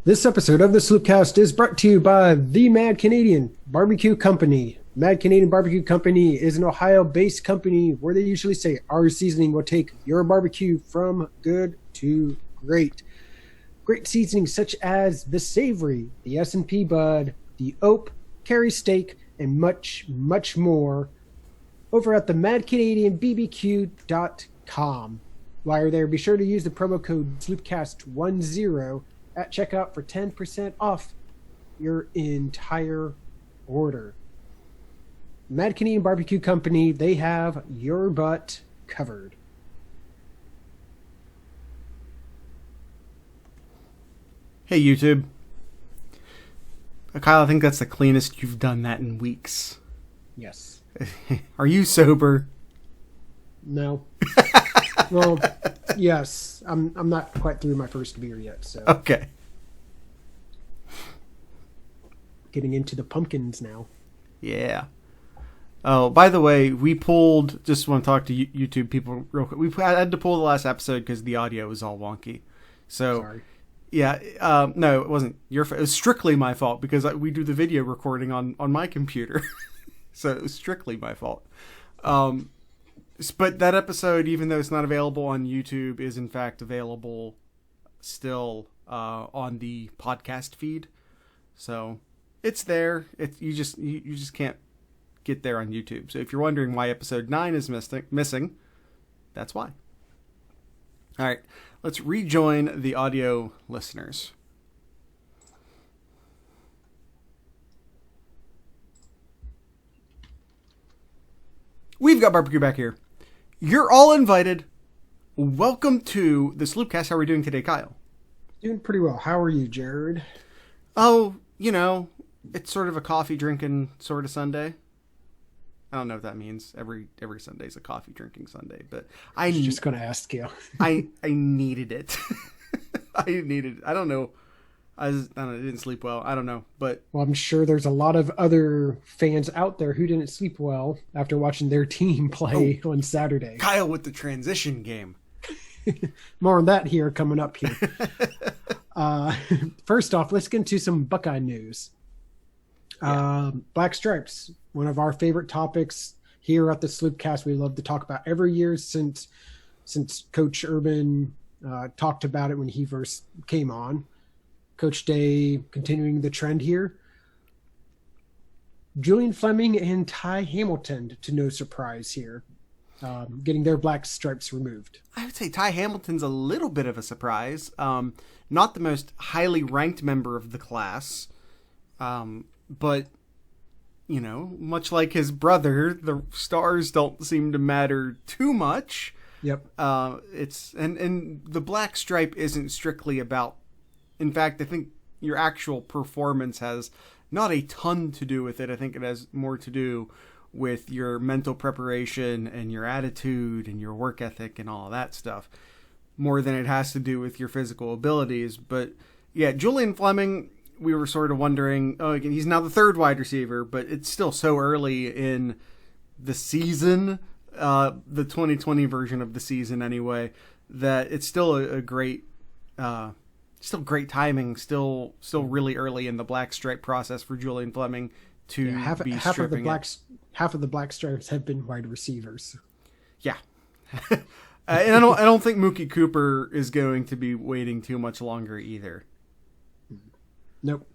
This episode of the SlooPcast is brought to you by the Mad Canadian Barbecue Company. Mad Canadian Barbecue Company is an Ohio-based company where they usually say our seasoning will take your barbecue from good to great. Great seasonings such as the Savory, the S&P Bud, the Oak, Kerry Steak, and much, much more over at the madcanadianbbq.com. While you're there, be sure to use the promo code SloopCast10 at checkout for 10% off your entire order. Mad Canadian Barbecue Company, they have your butt covered. Hey YouTube. Kyle, I think that's the cleanest you've done that in weeks. Yes. Are you sober? No. Well, yes. I'm not quite through my first beer yet, so. Okay. Getting into the pumpkins now. Yeah. Oh, by the way, we pulled, just want to talk to YouTube people real quick. We had to pull the last episode because the audio was all wonky. So, sorry. Yeah, no, it wasn't your fault. It was strictly my fault because we do the video recording on my computer. So it was strictly my fault. But that episode, even though it's not available on YouTube, is in fact available still on the podcast feed. So it's there. You just can't get there on YouTube. So if you're wondering why episode 9 is missing, that's why. All right, let's rejoin the audio listeners. We've got barbecue back here. You're all invited. Welcome to the SlooPcast. How are we doing today, Kyle? Doing pretty well. How are you, Jared? Oh, it's sort of a coffee drinking sort of Sunday. I don't know what that means. Every Sunday's a coffee drinking Sunday, but I was just going to ask you. I needed it. I don't know. I didn't sleep well. I don't know, but well, I'm sure there's a lot of other fans out there who didn't sleep well after watching their team play on Saturday. Kyle with the transition game. More on that here coming up here. First off, let's get into some Buckeye news. Yeah. Black Stripes, one of our favorite topics here at the SlooPcast. We love to talk about every year since Coach Urban talked about it when he first came on. Coach Day continuing the trend here. Julian Fleming and Ty Hamilton, to no surprise here, getting their black stripes removed. I would say Ty Hamilton's a little bit of a surprise. Not the most highly ranked member of the class, but much like his brother, the stars don't seem to matter too much. Yep. It's and the black stripe isn't strictly about. In fact, I think your actual performance has not a ton to do with it. I think it has more to do with your mental preparation and your attitude and your work ethic and all of that stuff, more than it has to do with your physical abilities. But yeah, Julian Fleming, we were sort of wondering, again, he's now the third wide receiver, but it's still so early in the season, the 2020 version of the season anyway, that it's still a great... Still great timing, still really early in the black stripe process for Julian Fleming to be half of the stripping half of the black stripes have been wide receivers. Yeah. And I don't think Mookie Cooper is going to be waiting too much longer either. Nope.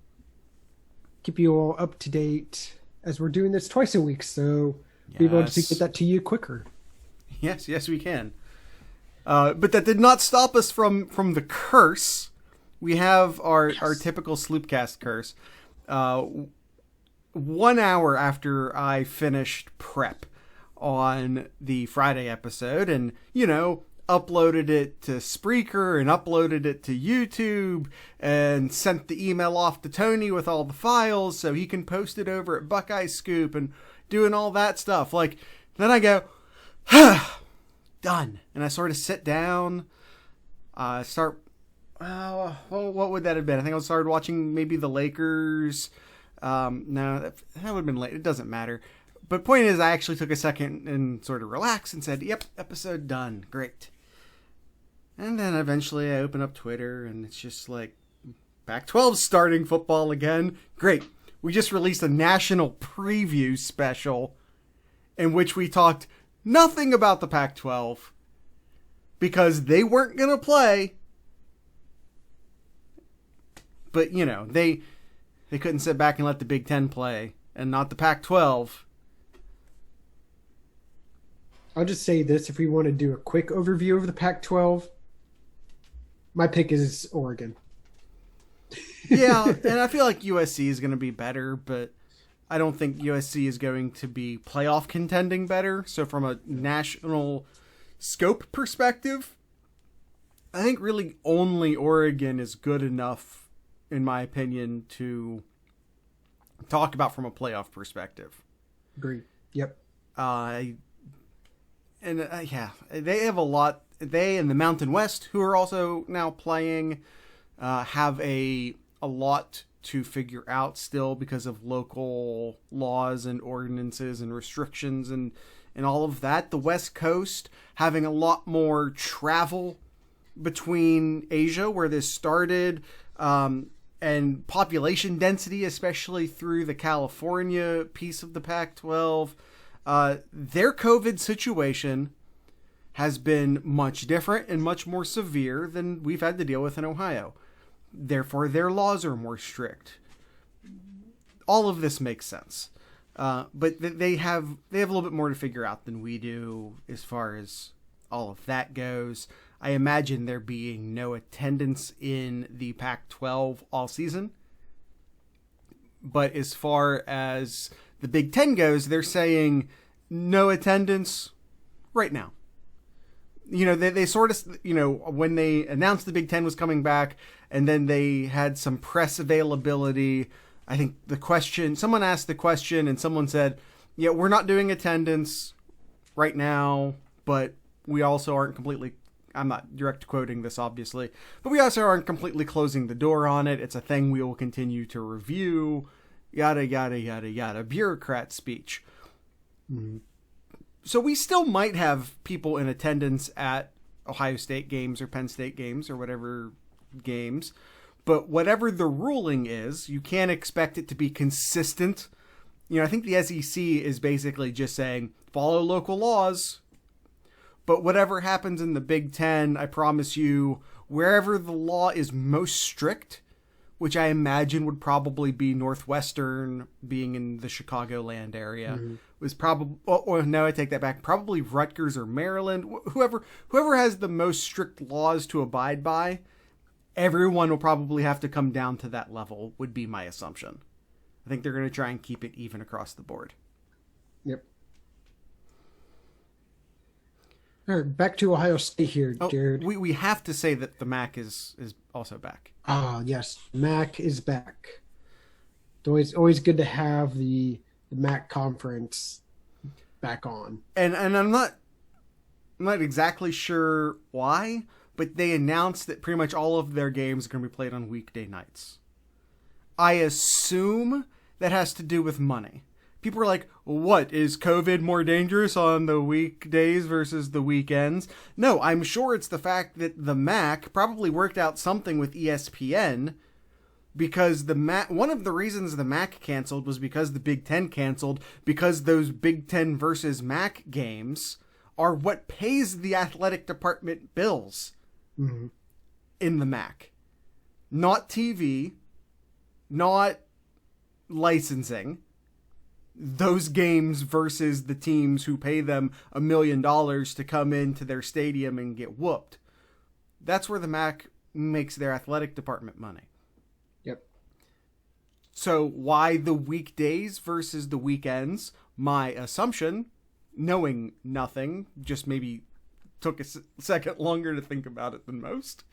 Keep you all up to date as we're doing this twice a week, so be able to get that to you quicker. Yes, we can. But that did not stop us from the curse. We have our typical SlooPcast curse. 1 hour after I finished prep on the Friday episode and, uploaded it to Spreaker and uploaded it to YouTube and sent the email off to Tony with all the files so he can post it over at Buckeye Scoop and doing all that stuff. Then I go, done. And I sort of sit down, start... what would that have been? I think I started watching maybe the Lakers. No, that would have been late. It doesn't matter. But point is, I actually took a second and sort of relaxed and said, yep, episode done. Great. And then eventually I open up Twitter and it's just like Pac-12 starting football again. Great. We just released a national preview special in which we talked nothing about the Pac-12 because they weren't going to play. But, you know, they couldn't sit back and let the Big Ten play and not the Pac-12. I'll just say this. If we want to do a quick overview of the Pac-12, my pick is Oregon. Yeah, and I feel like USC is going to be better, but I don't think USC is going to be playoff contending better. So from a national scope perspective, I think really only Oregon is good enough, in my opinion, to talk about from a playoff perspective. Agree. Yep. Yeah, they have a lot. They and the Mountain West, who are also now playing, have a lot to figure out still because of local laws and ordinances and restrictions and all of that. The West Coast having a lot more travel between Asia, where this started, and population density, especially through the California piece of the Pac-12. Their COVID situation has been much different and much more severe than we've had to deal with in Ohio. Therefore, their laws are more strict. All of this makes sense. But they have a little bit more to figure out than we do as far as all of that goes. I imagine there being no attendance in the Pac-12 all season. But as far as the Big Ten goes, they're saying no attendance right now. You know, they sort of, you know, when they announced the Big Ten was coming back and then they had some press availability, I think someone asked the question and someone said, yeah, we're not doing attendance right now, but we also aren't completely, I'm not direct quoting this obviously, but we also aren't completely closing the door on it. It's a thing we will continue to review, yada, yada, yada, yada, bureaucrat speech. Mm-hmm. So we still might have people in attendance at Ohio State games or Penn State games or whatever games. But whatever the ruling is, you can't expect it to be consistent. You know, I think the SEC is basically just saying, follow local laws. But whatever happens in the Big Ten, I promise you, wherever the law is most strict, which I imagine would probably be Northwestern, being in the Chicagoland area, mm-hmm. was probably, or no, I take that back, probably Rutgers or Maryland, whoever has the most strict laws to abide by, everyone will probably have to come down to that level, would be my assumption. I think they're going to try and keep it even across the board. Yep. All right, back to Ohio State here, Jared. We have to say that the MAC is also back. Ah, yes, MAC is back. It's always good to have the MAC conference back on. And I'm not exactly sure why, but they announced that pretty much all of their games are going to be played on weekday nights. I assume that has to do with money. People are like, what, is COVID more dangerous on the weekdays versus the weekends? No, I'm sure it's the fact that the MAC probably worked out something with ESPN, because one of the reasons the MAC canceled was because the Big Ten canceled, because those Big Ten versus MAC games are what pays the athletic department bills mm-hmm. in the MAC. Not TV, not licensing. Those games versus the teams who pay them $1 million to come into their stadium and get whooped. That's where the MAC makes their athletic department money. Yep. So why the weekdays versus the weekends? My assumption, knowing nothing, just maybe took a second longer to think about it than most,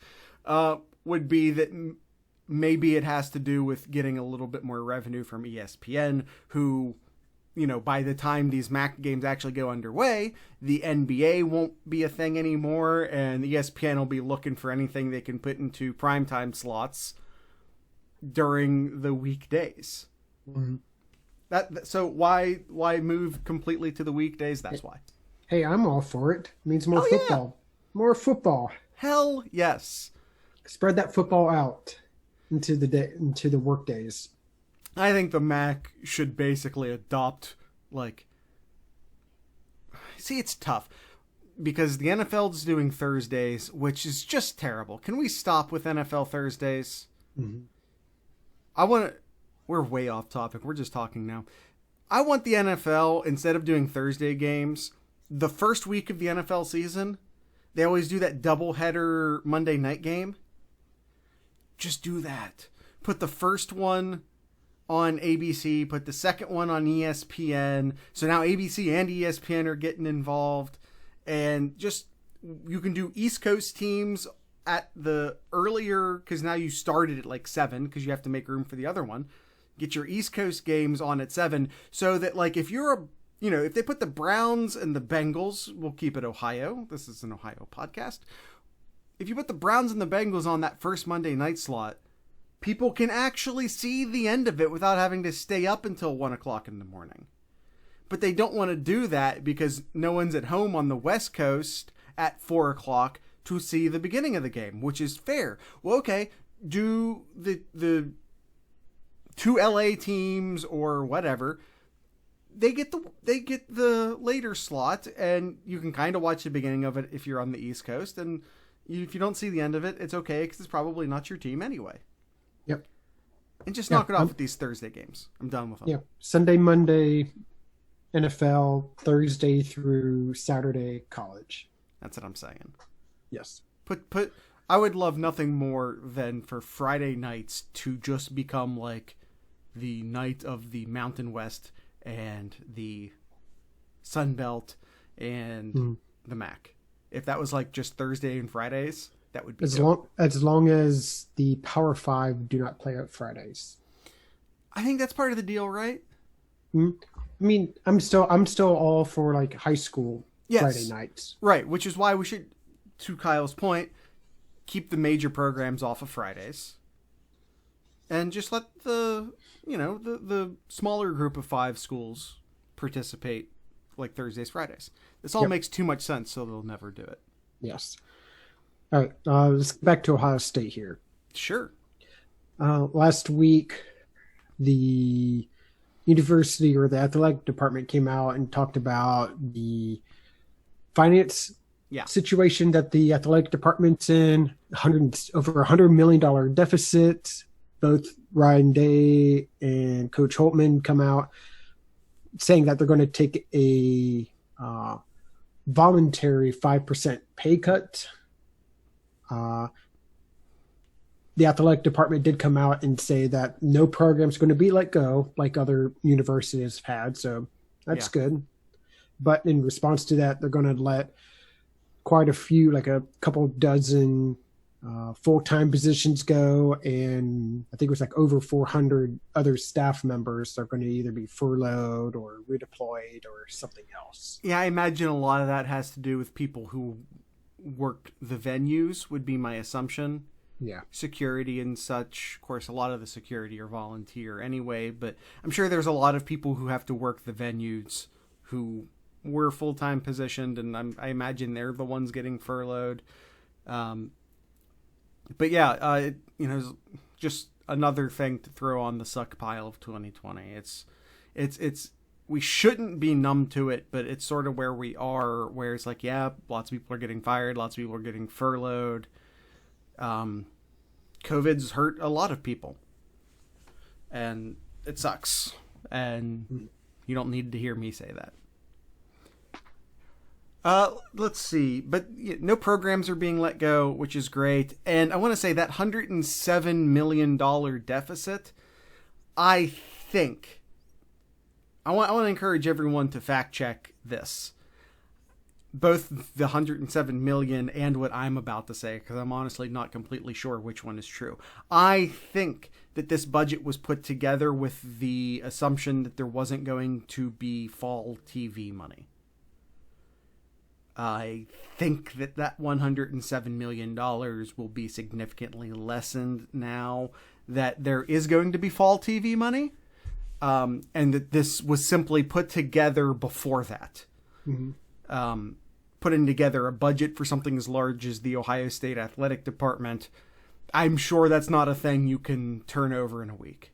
would be that maybe it has to do with getting a little bit more revenue from ESPN, who, you know, by the time these MAC games actually go underway, the NBA won't be a thing anymore, and ESPN will be looking for anything they can put into primetime slots during the weekdays. Mm-hmm. So why move completely to the weekdays? That's why. Hey, I'm all for it. It means more football. Yeah. More football. Hell yes. Spread that football out. into the day, into the work days. I think the MAC should basically adopt, like, see, it's tough because the NFL is doing Thursdays, which is just terrible. Can we stop with NFL Thursdays? Mm-hmm. We're way off topic. We're just talking now. I want the NFL, instead of doing Thursday games, the first week of the NFL season, they always do that doubleheader Monday night game. Just do that. Put the first one on ABC, put the second one on ESPN. So now ABC and ESPN are getting involved. And just, you can do East Coast teams at the earlier, because now you started at like 7, because you have to make room for the other one. Get your East Coast games on at 7, so that, like, if you're if they put the Browns and the Bengals, we'll keep it Ohio. This is an Ohio podcast. If you put the Browns and the Bengals on that first Monday night slot, people can actually see the end of it without having to stay up until 1 o'clock in the morning. But they don't want to do that because no one's at home on the West Coast at 4 o'clock to see the beginning of the game, which is fair. Well, okay, do the 2 LA teams or whatever, they get the later slot, and you can kind of watch the beginning of it if you're on the East Coast, and if you don't see the end of it, it's okay because it's probably not your team anyway. Yep. And just knock it off with these Thursday games. I'm done with them. Yeah. Sunday, Monday, NFL, Thursday through Saturday, college. That's what I'm saying. Yes. I would love nothing more than for Friday nights to just become like the night of the Mountain West and the Sun Belt and the MAC. If that was like just Thursday and Fridays, that would be as long as the Power 5 do not play out Fridays. I think that's part of the deal, right? I mean, I'm still all for like high school Friday nights. Right, which is why we should, to Kyle's point, keep the major programs off of Fridays. And just let the smaller group of 5 schools participate like Thursdays, Fridays. This all makes too much sense, so they'll never do it. Yes. All right, let's get back to Ohio State here. Sure. Last week, the university or the athletic department came out and talked about the finance situation that the athletic department's in, over $100 million deficit. Both Ryan Day and Coach Holtman come out saying that they're going to take a voluntary 5% pay cut. The athletic department did come out and say that no program is going to be let go like other universities have had. So that's good. But in response to that, they're going to let quite a few, like a couple dozen full-time positions go. And I think it was like over 400 other staff members are going to either be furloughed or redeployed or something else. Yeah, I imagine a lot of that has to do with people who work the venues, would be my assumption. Yeah. Security and such. Of course, a lot of the security are volunteer anyway, but I'm sure there's a lot of people who have to work the venues who were full-time positioned, and I imagine they're the ones getting furloughed. But yeah, just another thing to throw on the suck pile of 2020. It's we shouldn't be numb to it, but it's sort of where we are, where it's like, yeah, lots of people are getting fired, lots of people are getting furloughed. COVID's hurt a lot of people, and it sucks, and you don't need to hear me say that. Let's see, but no programs are being let go, which is great. And I want to say that $107 million deficit, I think, I want to encourage everyone to fact check this. Both the 107 million and what I'm about to say, because I'm honestly not completely sure which one is true. I think that this budget was put together with the assumption that there wasn't going to be fall TV money. I think that $107 million will be significantly lessened now that there is going to be fall TV money, and that this was simply put together before that. Putting together a budget for something as large as the Ohio State Athletic Department I'm sure that's not a thing you can turn over in a week,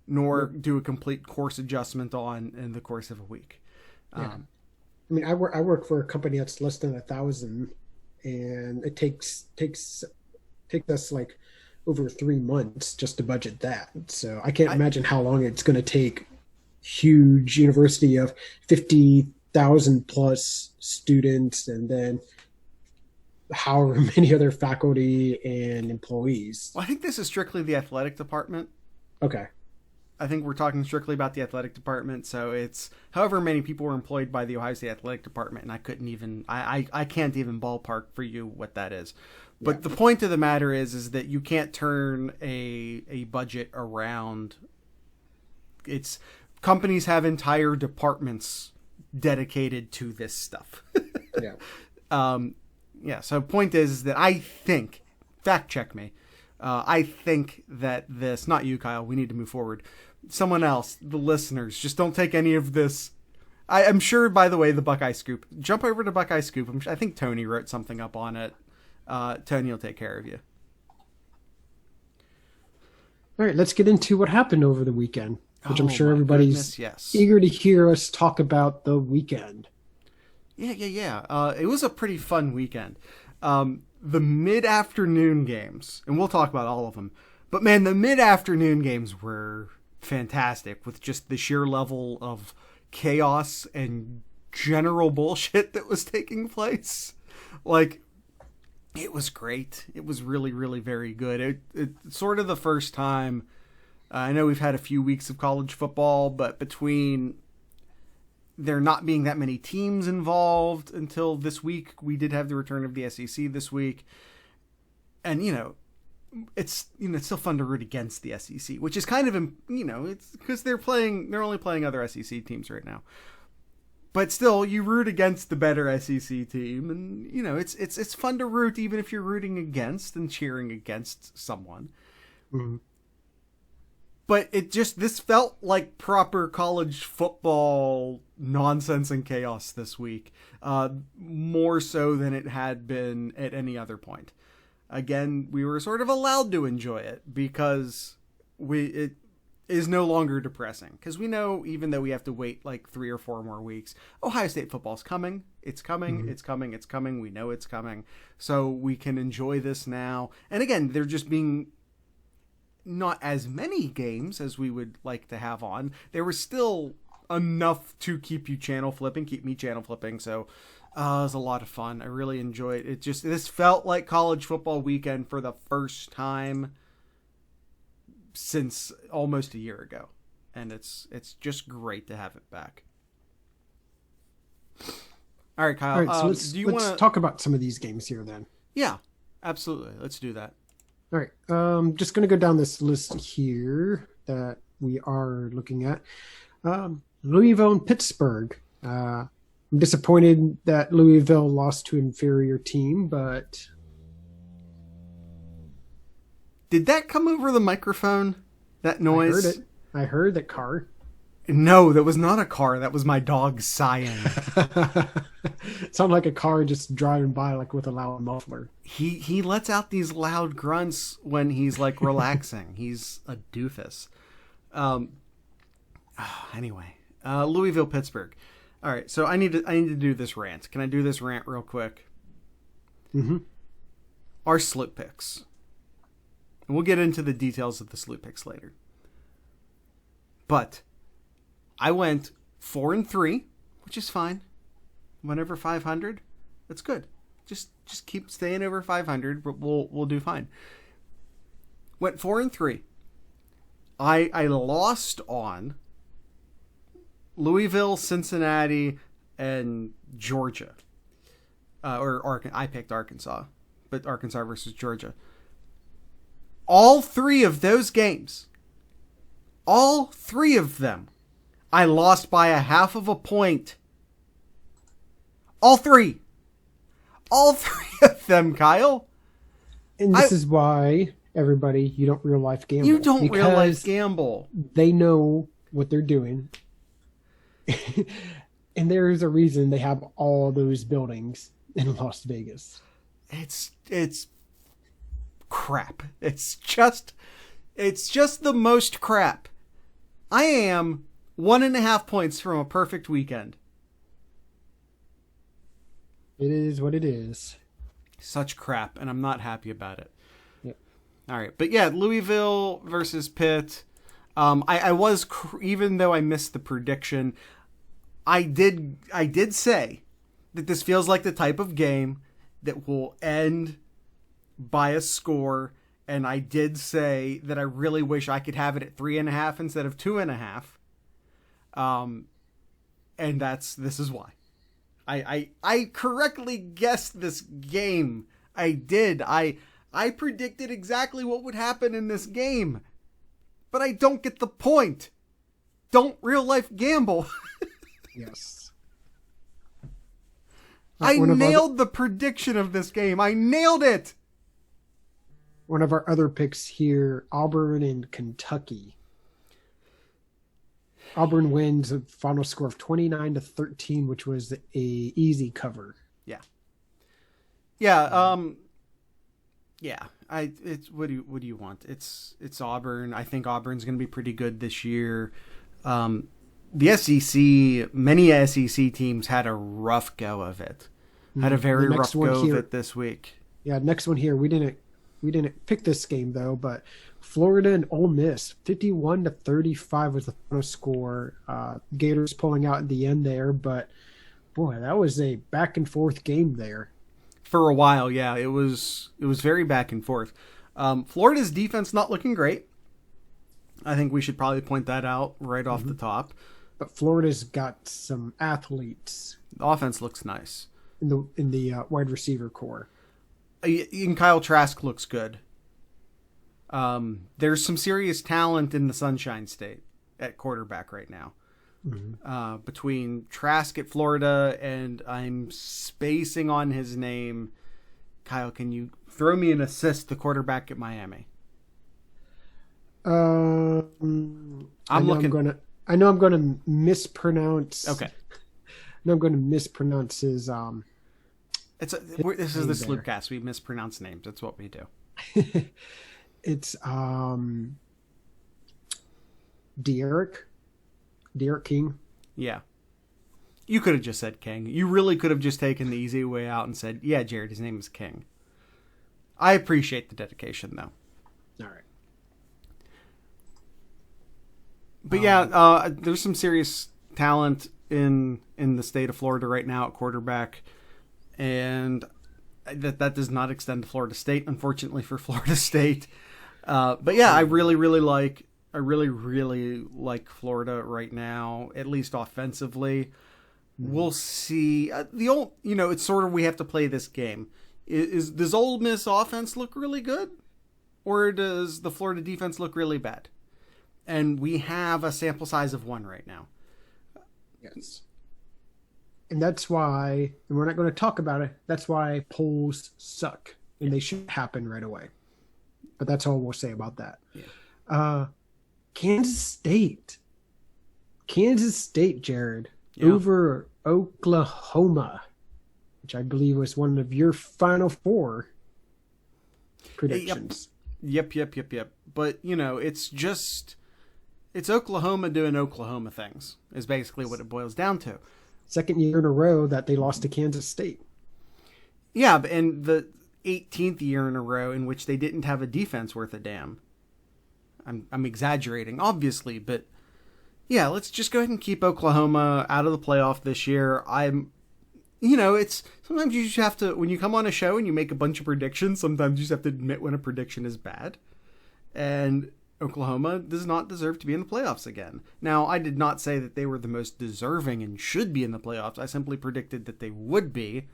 nor do a complete course adjustment on in the course of a week. Yeah. I mean, I work for a company that's less than 1,000, and it takes us like over 3 months just to budget that. So I can't imagine how long it's going to take huge university of 50,000 plus students, and then however many other faculty and employees. Well, I think this is strictly the athletic department. Okay. I think we're talking strictly about the athletic department. So it's however many people were employed by the Ohio State Athletic Department, and I can't even ballpark for you what that is. But the point of the matter is that you can't turn a budget around. It's companies have entire departments dedicated to this stuff. Yeah. So point is that I think, fact check me, I think that this, not you, Kyle, we need to move forward. Someone else, the listeners, just don't take any of this. I'm sure, by the way, the Buckeye Scoop, jump over to Buckeye Scoop. I think Tony wrote something up on it. Tony will take care of you. All right, let's get into what happened over the weekend, which I'm sure everybody's yes. eager to hear us talk about the weekend. Yeah. It was a pretty fun weekend. The mid-afternoon games, and we'll talk about all of them, but man, the mid-afternoon games were fantastic with just the sheer level of chaos and general bullshit that was taking place. Like, it was great. It was really, really very good. It's sort of the first time. I know we've had a few weeks of college football, but between there not being that many teams involved until this week, we did have the return of the SEC this week. And, it's still fun to root against the SEC, which is kind of, it's because they're only playing other SEC teams right now. But still, you root against the better SEC team, and it's fun to root even if you're rooting against and cheering against someone. Mm-hmm. But this felt like proper college football nonsense and chaos this week, more so than it had been at any other point. Again, we were sort of allowed to enjoy it because it is no longer depressing. Because we know, even though we have to wait like 3 or 4 more weeks, Ohio State football's coming. It's coming. Mm-hmm. It's coming. It's coming. We know it's coming. So we can enjoy this now. And again, they're just being not as many games as we would like to have on. There was still enough to keep me channel flipping. So it was a lot of fun. I really enjoyed it. This felt like college football weekend for the first time since almost a year ago. And it's just great to have it back. All right, Kyle. All right, so let's talk about some of these games here then. Yeah, absolutely. Let's do that. All right. Just going to go down this list here that we are looking at. Louisville and Pittsburgh. I'm disappointed that Louisville lost to an inferior team, but... Did that come over the microphone? That noise? I heard it. I heard that car. No, that was not a car. That was my dog sighing. It sounded like a car just driving by, like with a loud muffler. He lets out these loud grunts when he's like relaxing. He's a doofus. Anyway, Louisville, Pittsburgh. All right, so I need to do this rant. Can I do this rant real quick? Mm-hmm. Our SlooPicks. And we'll get into the details of the SlooPicks later. But I went 4-3, which is fine. Went over 500. That's good. Just keep staying over 500. We'll do fine. Went 4-3. I lost on Louisville, Cincinnati, and Georgia. I picked Arkansas, but Arkansas versus Georgia. All 3 of those games, all 3 of them, I lost by a half of a point. All 3. All 3 of them, Kyle. And this is why, everybody, you don't real life gamble. You don't real life gamble. They know what they're doing. And there is a reason they have all those buildings in Las Vegas. It's crap. It's just the most crap. I am 1.5 points from a perfect weekend. It is what it is. Such crap, and I'm not happy about it. Yep. All right, but yeah, Louisville versus Pitt. I was, even though I missed the prediction, I did say that this feels like the type of game that will end by a score, and I did say that I really wish I could have it at 3.5 instead of 2.5. And this is why. I correctly guessed this game. I did. I predicted exactly what would happen in this game. But I don't get the point. Don't real life gamble. Yes. I nailed the prediction of this game. I nailed it. One of our other picks here, Auburn and Kentucky. Auburn wins a final score of 29-13, which was a easy cover. Yeah. Yeah. Yeah. What do you want? It's Auburn. I think Auburn's going to be pretty good this year. The SEC, many SEC teams had a rough go of it. Had a very rough go of it this week. Yeah, next one here. We didn't pick this game though, but Florida and Ole Miss, 51-35 was the final score. Gators pulling out at the end there, but boy, that was a back and forth game there. For a while, yeah, it was very back and forth. Florida's defense not looking great. I think we should probably point that out right off the top. But Florida's got some athletes. The offense looks nice in the wide receiver core. And Kyle Trask looks good. There's some serious talent in the Sunshine State at quarterback right now. Mm-hmm. Between Trask at Florida and I'm spacing on his name. Kyle, can you throw me an assist, the quarterback at Miami? I know I'm gonna mispronounce. Okay. No, I'm going to mispronounce his. This is the SlooPicks. We mispronounce names. That's what we do. It's Derek King. Yeah. You could have just said King. You really could have just taken the easy way out and said, yeah, Jared, his name is King. I appreciate the dedication, though. All right. But yeah, there's some serious talent in the state of Florida right now at quarterback. And that does not extend to Florida State, unfortunately for Florida State. But yeah, I really like Florida right now, at least offensively. We'll see. It's sort of, we have to play this game. Does Ole Miss offense look really good? Or does the Florida defense look really bad? And we have a sample size of 1 right now. Yes. And that's why, and we're not going to talk about it, that's why polls suck. And they should happen right away. But that's all we'll say about that. Yeah. Kansas State, Jared, over Oklahoma, which I believe was one of your Final Four predictions. Yep. But, it's Oklahoma doing Oklahoma things, is basically what it boils down to. Second year in a row that they lost to Kansas State. Yeah, and the 18th year in a row in which they didn't have a defense worth a damn. I'm exaggerating, obviously, but yeah, let's just go ahead and keep Oklahoma out of the playoff this year. It's sometimes you just have to, when you come on a show and you make a bunch of predictions, sometimes you just have to admit when a prediction is bad. And Oklahoma does not deserve to be in the playoffs again. Now, I did not say that they were the most deserving and should be in the playoffs. I simply predicted that they would be.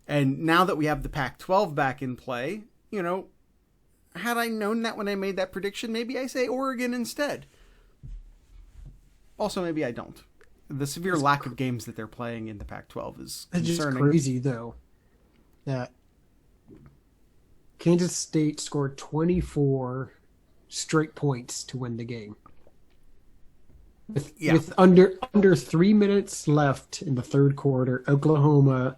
And now that we have the Pac-12 back in play, had I known that when I made that prediction, maybe I say Oregon instead. Also, maybe I don't. The severe lack of games that they're playing in the Pac-12 is concerning. It's just crazy, though, that Kansas State scored 24 straight points to win the game. With under 3 minutes left in the third quarter, Oklahoma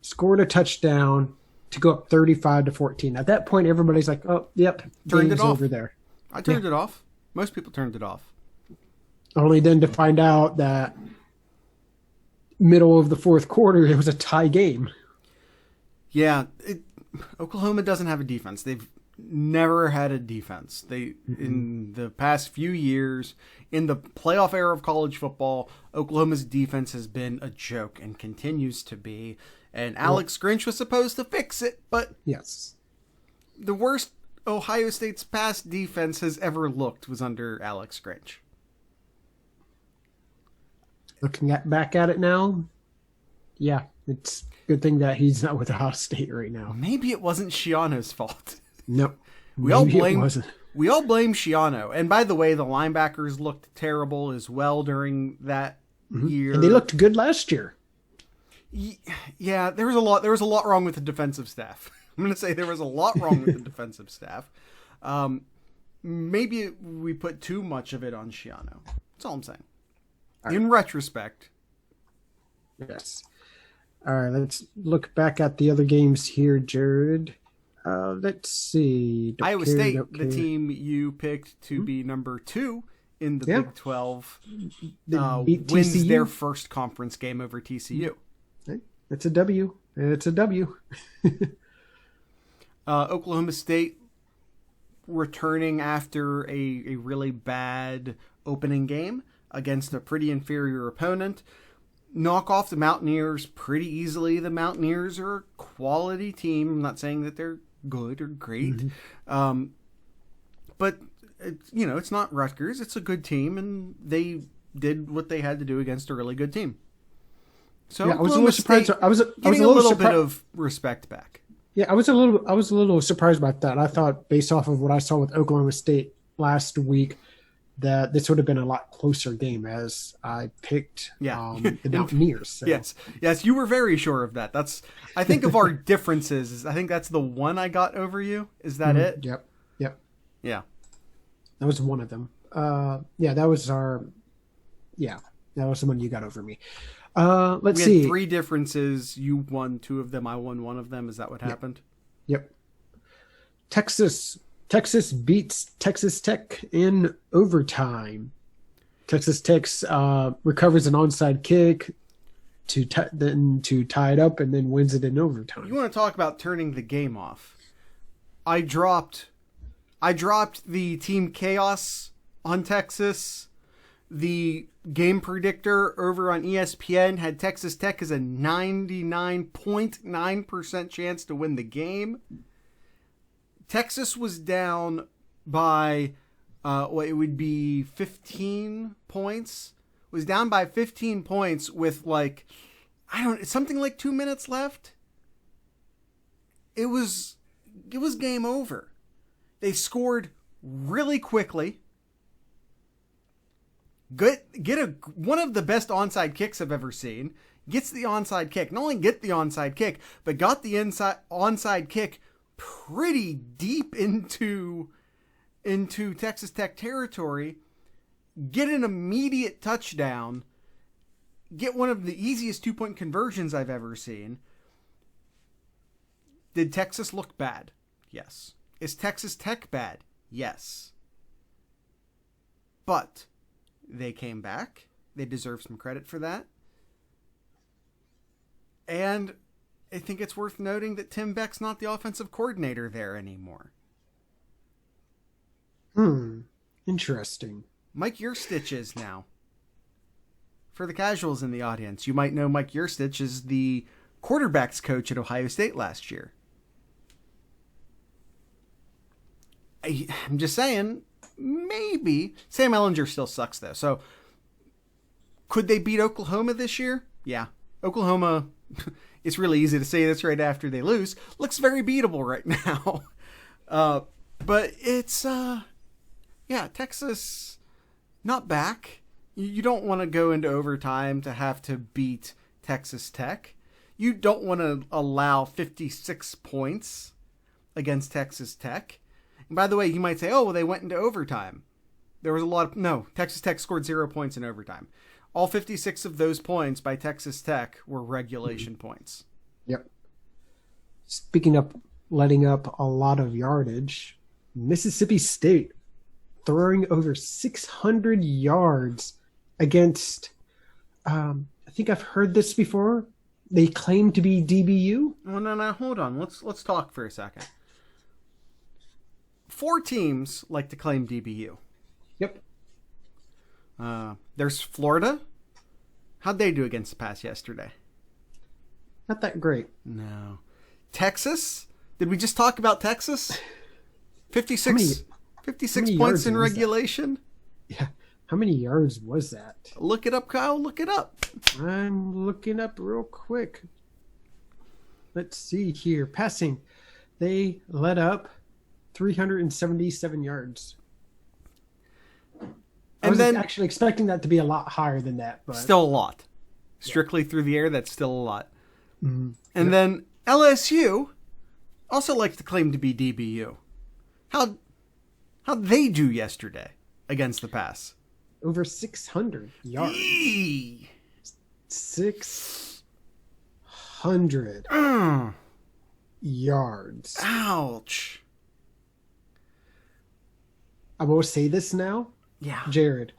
scored a touchdown to go up 35-14. At that point, everybody's like, "Oh, yep, Turned game's it off. over there." I turned it off. Most people turned it off. Only then to find out that middle of the fourth quarter, it was a tie game. Yeah, Oklahoma doesn't have a defense. They've never had a defense. In the past few years, in the playoff era of college football, Oklahoma's defense has been a joke and continues to be. And Alex Grinch was supposed to fix it, but yes, the worst Ohio State's past defense has ever looked was under Alex Grinch. Looking back at it now, yeah, it's a good thing that he's not with Ohio State right now. Maybe it wasn't Shiano's fault. Nope. We all blame Shiano. And by the way, the linebackers looked terrible as well during that year. And they looked good last year. Yeah, there was a lot wrong with the defensive staff. I'm going to say there was a lot wrong with the defensive staff. Maybe we put too much of it on Shiano. That's all I'm saying. In retrospect. Yes. All right, let's look back at the other games here, Jared. Let's see. Iowa State, the team you picked to be number 2 in the Big 12, wins their first conference game over TCU. It's a W. It's a W. Oklahoma State returning after a really bad opening game against a pretty inferior opponent. Knock off the Mountaineers pretty easily. The Mountaineers are a quality team. I'm not saying that they're good or great. But, it's not Rutgers. It's a good team, and they did what they had to do against a really good team. So yeah, I was a little surprised. I was a little bit of respect back. Yeah, I was a little surprised about that. I thought, based off of what I saw with Oklahoma State last week, that this would have been a lot closer game, as I picked the Mountaineers. So. Yes, you were very sure of that. I think of our differences. I think that's the one I got over you. Is that it? Yep. Yeah. That was one of them. That was the one you got over me. Let's see. We had 3 differences. You won 2 of them. I won 1 of them. Is that what happened? Yep. Texas beats Texas Tech in overtime. Texas Tech recovers an onside kick to tie it up and then wins it in overtime. You want to talk about turning the game off? I dropped the Team Chaos on Texas. The game predictor over on ESPN had Texas Tech as a 99.9% chance to win the game. Texas was down by, it would be 15 points. Was down by 15 points with something like 2 minutes left. It was game over. They scored really quickly. One of the best onside kicks I've ever seen. Gets the onside kick. Not only get the onside kick, but got the onside kick pretty deep into Texas Tech territory. Get an immediate touchdown. Get one of the easiest 2-point conversions I've ever seen. Did Texas look bad? Yes. Is Texas Tech bad? Yes. But they came back. They deserve some credit for that. And I think it's worth noting that Tim Beck's not the offensive coordinator there anymore. Interesting. Mike Yurstich is now. For the casuals in the audience, you might know Mike Yurstich is the quarterbacks coach at Ohio State last year. I'm just saying, maybe. Sam Ehlinger still sucks, though. So, could they beat Oklahoma this year? Yeah. Oklahoma, it's really easy to say this right after they lose, looks very beatable right now. But it's, Texas, not back. You don't want to go into overtime to have to beat Texas Tech. You don't want to allow 56 points against Texas Tech. And by the way, you might say, oh, well, they went into overtime. There was Texas Tech scored 0 points in overtime. All 56 of those points by Texas Tech were regulation points. Yep. Speaking of letting up a lot of yardage, Mississippi State throwing over 600 yards against, I think I've heard this before. They claim to be DBU. Well, no, hold on. Let's talk for a second. 4 teams like to claim DBU. Yep. There's Florida. How'd they do against the pass yesterday? Not that great. No. Texas? Did we just talk about Texas? 56 points in regulation? Yeah. How many yards was that? Look it up, Kyle. Look it up. I'm looking up real quick. Let's see here. Passing. They let up 377 yards. I was actually expecting that to be a lot higher than that. But still a lot. Strictly through the air, that's still a lot. Mm-hmm. And then LSU also likes to claim to be DBU. How'd they do yesterday against the pass? Over 600 yards. Eee! 600 yards. Ouch. I will say this now. Yeah. Jared.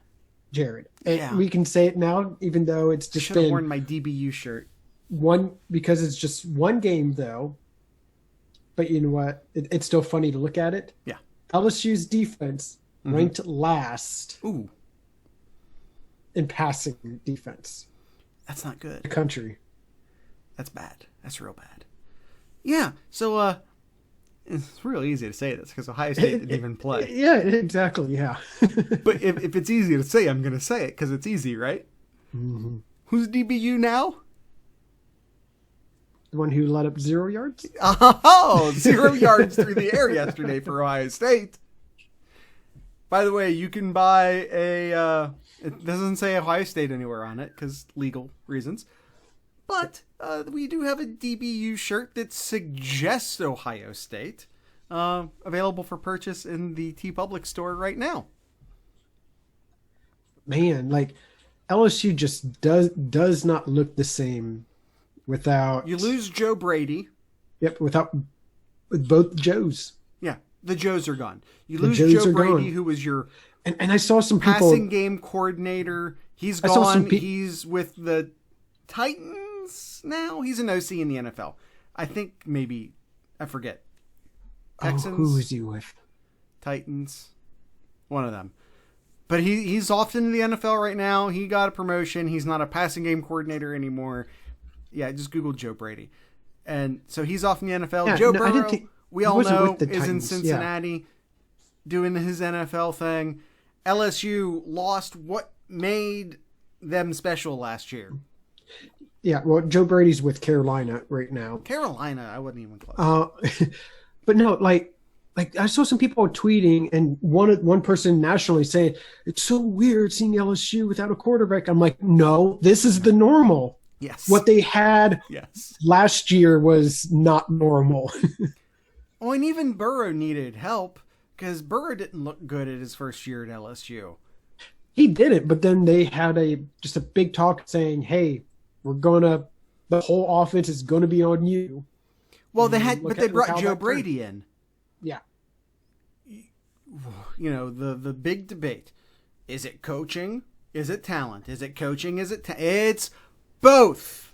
Yeah. We can say it now, even though it's just should have been worn my DBU shirt. because it's just one game, though. But you know what? It's still funny to look at it. Yeah. LSU's defense ranked last Ooh. in passing defense. That's not good. The country. That's bad. That's real bad. Yeah. So, it's real easy to say this because Ohio State didn't even play. Yeah, exactly. Yeah. But if it's easy to say, I'm going to say it because it's easy, right? Mm-hmm. Who's DBU now? The one who let up 0 yards? Oh, 0 yards through the air yesterday for Ohio State. By the way, you can buy it doesn't say Ohio State anywhere on it because legal reasons. But we do have a DBU shirt that suggests Ohio State, available for purchase in the TeePublic store right now. Man, like LSU just does not look the same without. You lose Joe Brady. Yep, with both Joes. Yeah, the Joes are gone. You lose Joe Brady, who was your and I saw some people passing game coordinator. He's gone. He's with the Titans now. He's an OC in the NFL. I think maybe I forget. Texans. Who is he with? Titans. One of them. But he's off in the NFL right now. He got a promotion. He's not a passing game coordinator anymore. Yeah, just Google Joe Brady. And so he's off in the NFL. Yeah, Joe Burrow, we all know, is Titans. in Cincinnati doing his NFL thing. LSU lost what made them special last year. Yeah, well, Joe Brady's with Carolina right now. Carolina, I wouldn't even close. But no, like I saw some people tweeting and one person nationally saying, it's so weird seeing LSU without a quarterback. I'm like, no, this is the normal. Yes. What they had last year was not normal. Oh, and even Burrow needed help because Burrow didn't look good at his first year at LSU. He did it, but then they had just a big talk saying, hey, the whole offense is going to be on you. Well, they brought Joe Brady in. Yeah. You know, the big debate. Is it coaching? Is it talent? Is it coaching? It's both.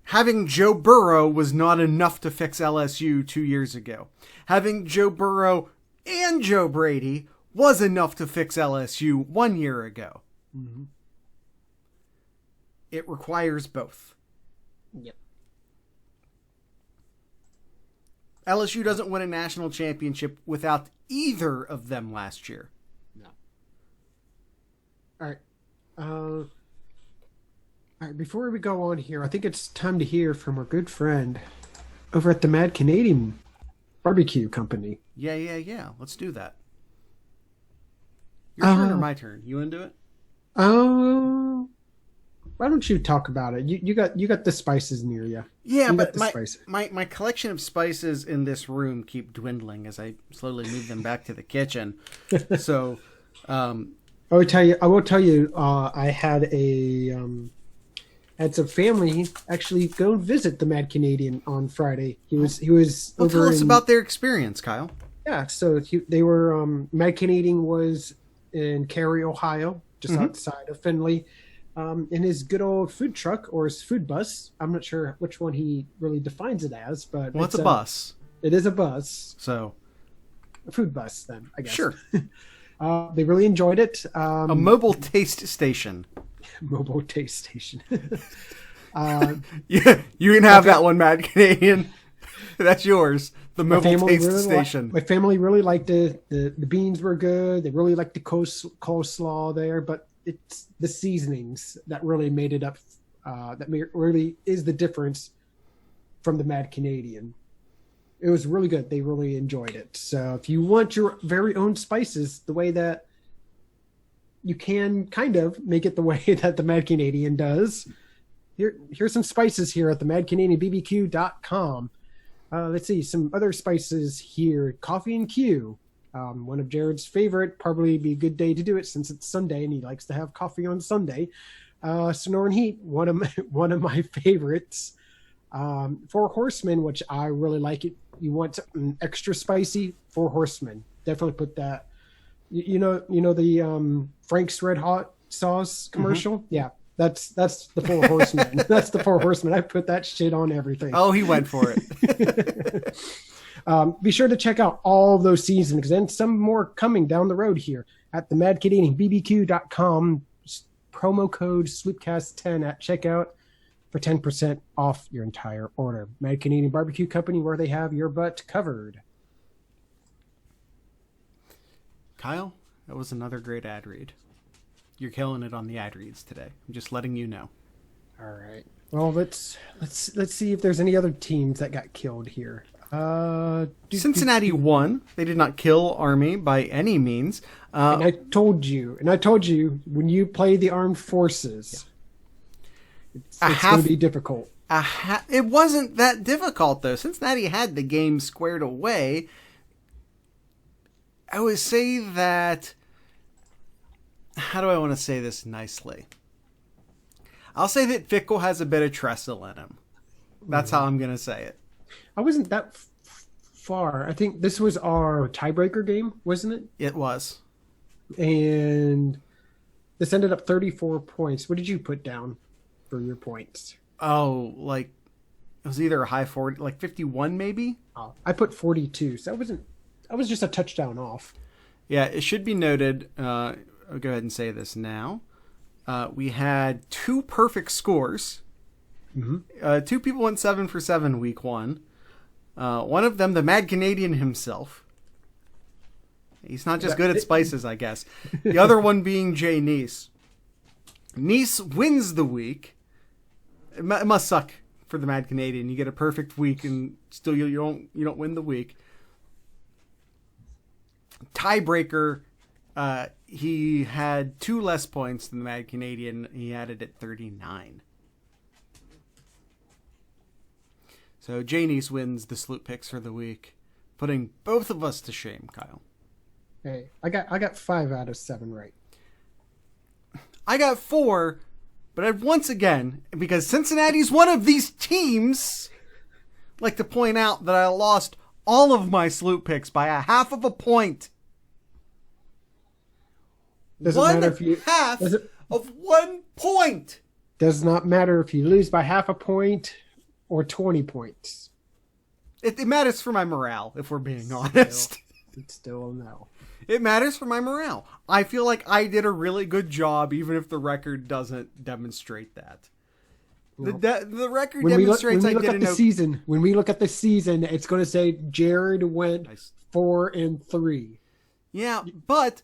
Having Joe Burrow was not enough to fix LSU 2 years ago. Having Joe Burrow and Joe Brady was enough to fix LSU 1 year ago. Mm-hmm. It requires both. Yep. LSU doesn't win a national championship without either of them last year. No. All right. All right, before we go on here, I think it's time to hear from our good friend over at the Mad Canadian Barbecue Company. Yeah. Let's do that. Your turn or my turn? You want to do it? Why don't you talk about it? You got the spices near you. Yeah, but my collection of spices in this room keep dwindling as I slowly move them back to the kitchen. So, I will tell you. I had a had some family actually go visit the Mad Canadian on Friday. He was Well, over tell us in, about their experience, Kyle. yeah. So they were Mad Canadian was in Cary, Ohio, just outside of Findlay, in his good old food truck or his food bus. I'm not sure which one he really defines it as, but Well, it's a bus. It is a bus, So, a food bus. Then I guess. sure. They really enjoyed it. A mobile taste station. Mobile taste station. Yeah, you can have that one, Mad Canadian. That's yours. The mobile taste station. My family really liked it. The beans were good. They really liked the coleslaw there, but it's the seasonings that really made it up. Really is the difference from the Mad Canadian. It was really good. They really enjoyed it. So if you want your very own spices, the way that you can kind of make it the way that the Mad Canadian does, here's some spices here at the madcanadianbbq.com. Let's see, some other spices here. Coffee and Q. One of Jared's favorite. Probably be a good day to do it since it's Sunday and he likes to have coffee on Sunday. Sonoran Heat, one of my favorites. Four Horsemen, which I really like it. You want something extra spicy? Four Horsemen. Definitely put that. You know the Frank's Red Hot sauce commercial? Mm-hmm. Yeah, that's the Four Horsemen. That's the Four Horsemen. I put that shit on everything. Oh, he went for it. Be sure to check out all of those seasons and some more coming down the road here at the madcanadianbbq.com. Promo code SlooPcast10 at checkout for 10% off your entire order. Mad Canadian Barbecue Company, where they have your butt covered. Kyle, that was another great ad read. You're killing it on the ad reads today. I'm just letting you know. All right. Well, let's see if there's any other teams that got killed here. Cincinnati won. They did not kill Army by any means. And I told you, when you play the armed forces, it's going to be difficult. It wasn't that difficult, though. Cincinnati had the game squared away. I would say that... How do I want to say this nicely? I'll say that Fickle has a bit of trestle in him. That's how I'm going to say it. I wasn't that far. I think this was our tiebreaker game, wasn't it? It was. And this ended up 34 points. What did you put down for your points? Oh, like it was either a high 40, like 51 maybe? Oh, I put 42. So I was just a touchdown off. Yeah, it should be noted. I'll go ahead and say this now. We had two perfect scores. Mm-hmm. Two people went 7 for 7 week one. One of them, the Mad Canadian himself. He's not just good at spices, I guess. The other one being Jay Neese. Neese wins the week. It must suck for the Mad Canadian. You get a perfect week and still you don't win the week. Tiebreaker, he had 2 less points than the Mad Canadian. He had it at 39. So Janice wins the SlooPicks for the week, putting both of us to shame, Kyle. Hey, I got 5 out of 7 right. I got 4, but once again, because Cincinnati's one of these teams, I'd like to point out that I lost all of my SlooPicks by a half of a point. Doesn't matter if you half of 1 point. Does not matter if you lose by half a point or 20 points. It matters for my morale, if we're being honest. It's still no. It matters for my morale. I feel like I did a really good job, even if the record doesn't demonstrate that. Well, the record demonstrates I did season. When we look at the season, it's going to say Jared went 4-3. Yeah, but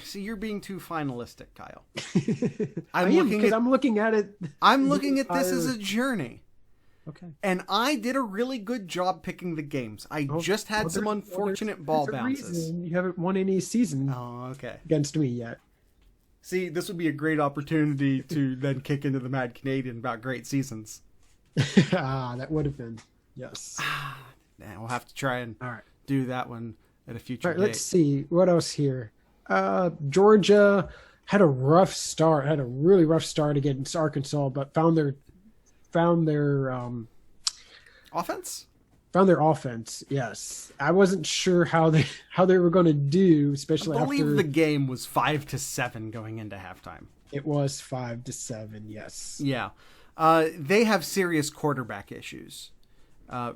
see, you're being too finalistic, Kyle. I'm looking at it. I'm looking at this as a journey. Okay. And I did a really good job picking the games. I just had some unfortunate ball bounces. You haven't won any season against me yet. See, this would be a great opportunity to then kick into the Mad Canadian about great seasons. That would have been. Yes. We'll have to try and do that one at a future date. Let's see. What else here? Georgia had a rough start, had a really rough start against Arkansas, but found their offense. Found their offense. Yes, I wasn't sure how they were going to do, especially I believe after the game was 5-7 going into halftime. It was 5-7. Yes. Yeah, they have serious quarterback issues.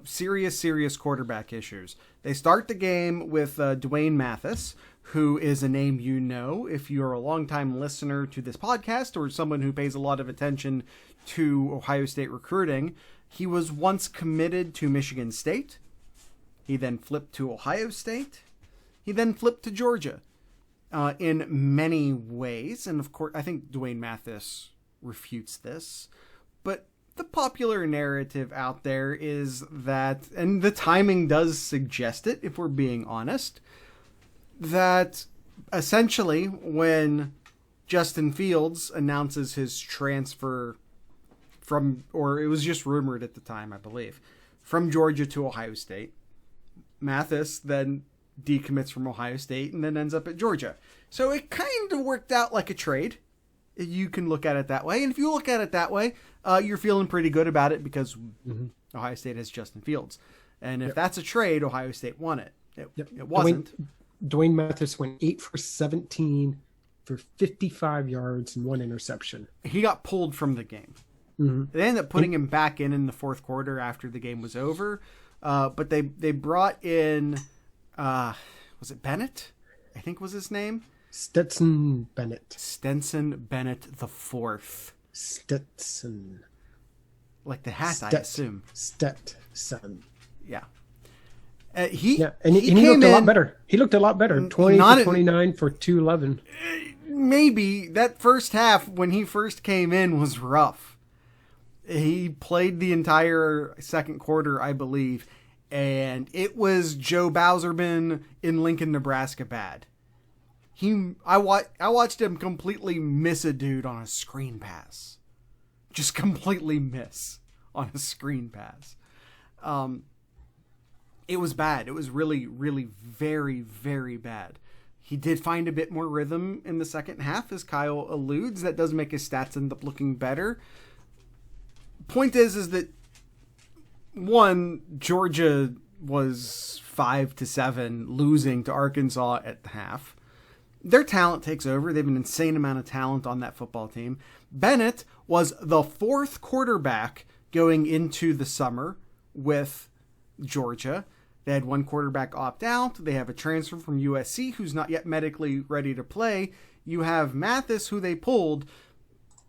Serious quarterback issues. They start the game with Dwayne Mathis, who is a name you know if you're a longtime listener to this podcast or someone who pays a lot of attention to Ohio State recruiting. He was once committed to Michigan State. He then flipped to Ohio State. He then flipped to Georgia in many ways. And of course, I think Dwayne Mathis refutes this. But the popular narrative out there is that, and the timing does suggest it, if we're being honest, that essentially when Justin Fields announces his transfer from, or it was just rumored at the time, I believe, from Georgia to Ohio State, Mathis then decommits from Ohio State and then ends up at Georgia. So it kind of worked out like a trade. You can look at it that way. And if you look at it that way, you're feeling pretty good about it because Ohio State has Justin Fields. And if that's a trade, Ohio State won it. It wasn't. Dwayne Mathis went 8 for 17 for 55 yards and 1 interception. He got pulled from the game. They ended up putting him back in the fourth quarter after the game was over. But they brought in, was it Bennett? I think was his name. Stetson Bennett. Stenson Bennett the fourth. Stetson. Like the hat, I assume. Stetson. Yeah. And he looked a lot better. He looked a lot better. 20 for 29 for 211. Maybe that first half when he first came in was rough. He played the entire second quarter, I believe, and it was Joe Bowserman in Lincoln, Nebraska bad. I watched him completely miss a dude on a screen pass. Just completely miss on a screen pass. It was bad. It was really, really very, very bad. He did find a bit more rhythm in the second half, as Kyle alludes. That does make his stats end up looking better. Point is that one, Georgia was 5-7 losing to Arkansas at the half. Their talent takes over. They have an insane amount of talent on that football team. Bennett was the fourth quarterback going into the summer with Georgia. They had one quarterback opt out. They have a transfer from USC who's not yet medically ready to play. You have Mathis, who they pulled.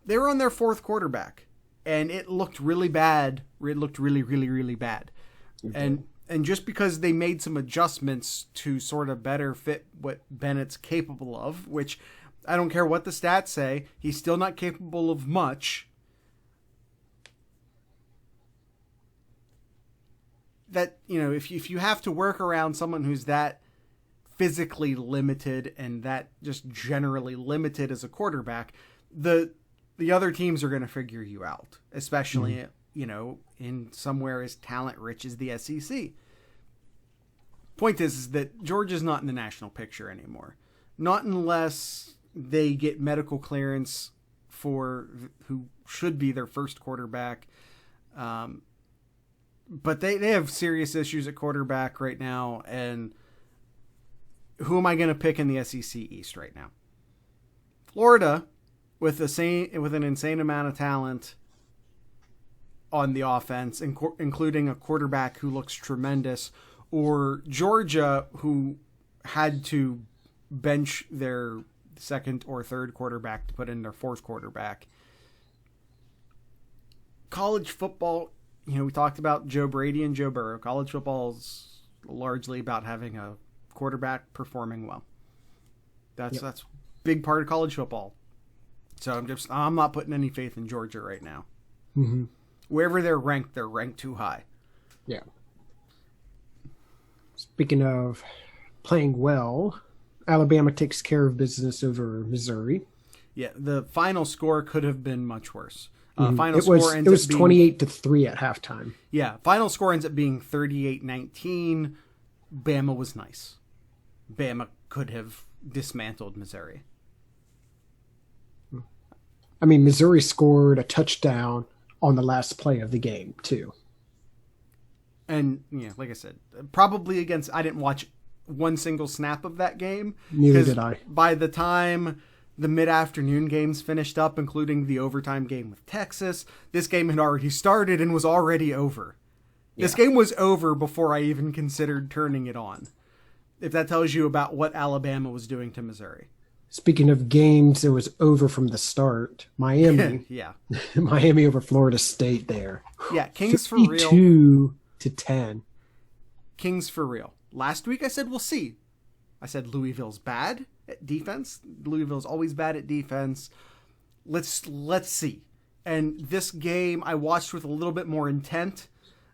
They were on their fourth quarterback. And it looked really bad. It looked really, really, really bad. Okay. And just because they made some adjustments to sort of better fit what Bennett's capable of, which I don't care what the stats say, he's still not capable of much. That, if you have to work around someone who's that physically limited and that just generally limited as a quarterback, the other teams are going to figure you out, especially, in somewhere as talent rich as the SEC. Point is that Georgia's not in the national picture anymore. Not unless they get medical clearance for who should be their first quarterback. But they have serious issues at quarterback right now. And who am I going to pick in the SEC East right now? Florida, with an insane amount of talent on the offense, including a quarterback who looks tremendous, or Georgia, who had to bench their second or third quarterback to put in their fourth quarterback. College football, we talked about Joe Brady and Joe Burrow. College football is largely about having a quarterback performing well. That's a big part of college football. So I'm not putting any faith in Georgia right now. Mm-hmm. Wherever they're ranked too high. Yeah. Speaking of playing well, Alabama takes care of business over Missouri. Yeah, the final score could have been much worse. It was 28-3 at halftime. Yeah, final score ends up being 38-19. Bama was nice. Bama could have dismantled Missouri. I mean, Missouri scored a touchdown on the last play of the game, too. And, like I said, probably I didn't watch one single snap of that game. Neither did I. By the time the mid-afternoon games finished up, including the overtime game with Texas, this game had already started and was already over. Yeah. This game was over before I even considered turning it on. If that tells you about what Alabama was doing to Missouri. Speaking of games, it was over from the start. Miami. Yeah. Miami over Florida State there. Yeah, Kings for real. 52-10. Kings for real. Last week I said we'll see. I said Louisville's bad at defense. Louisville's always bad at defense. Let's see. And this game I watched with a little bit more intent.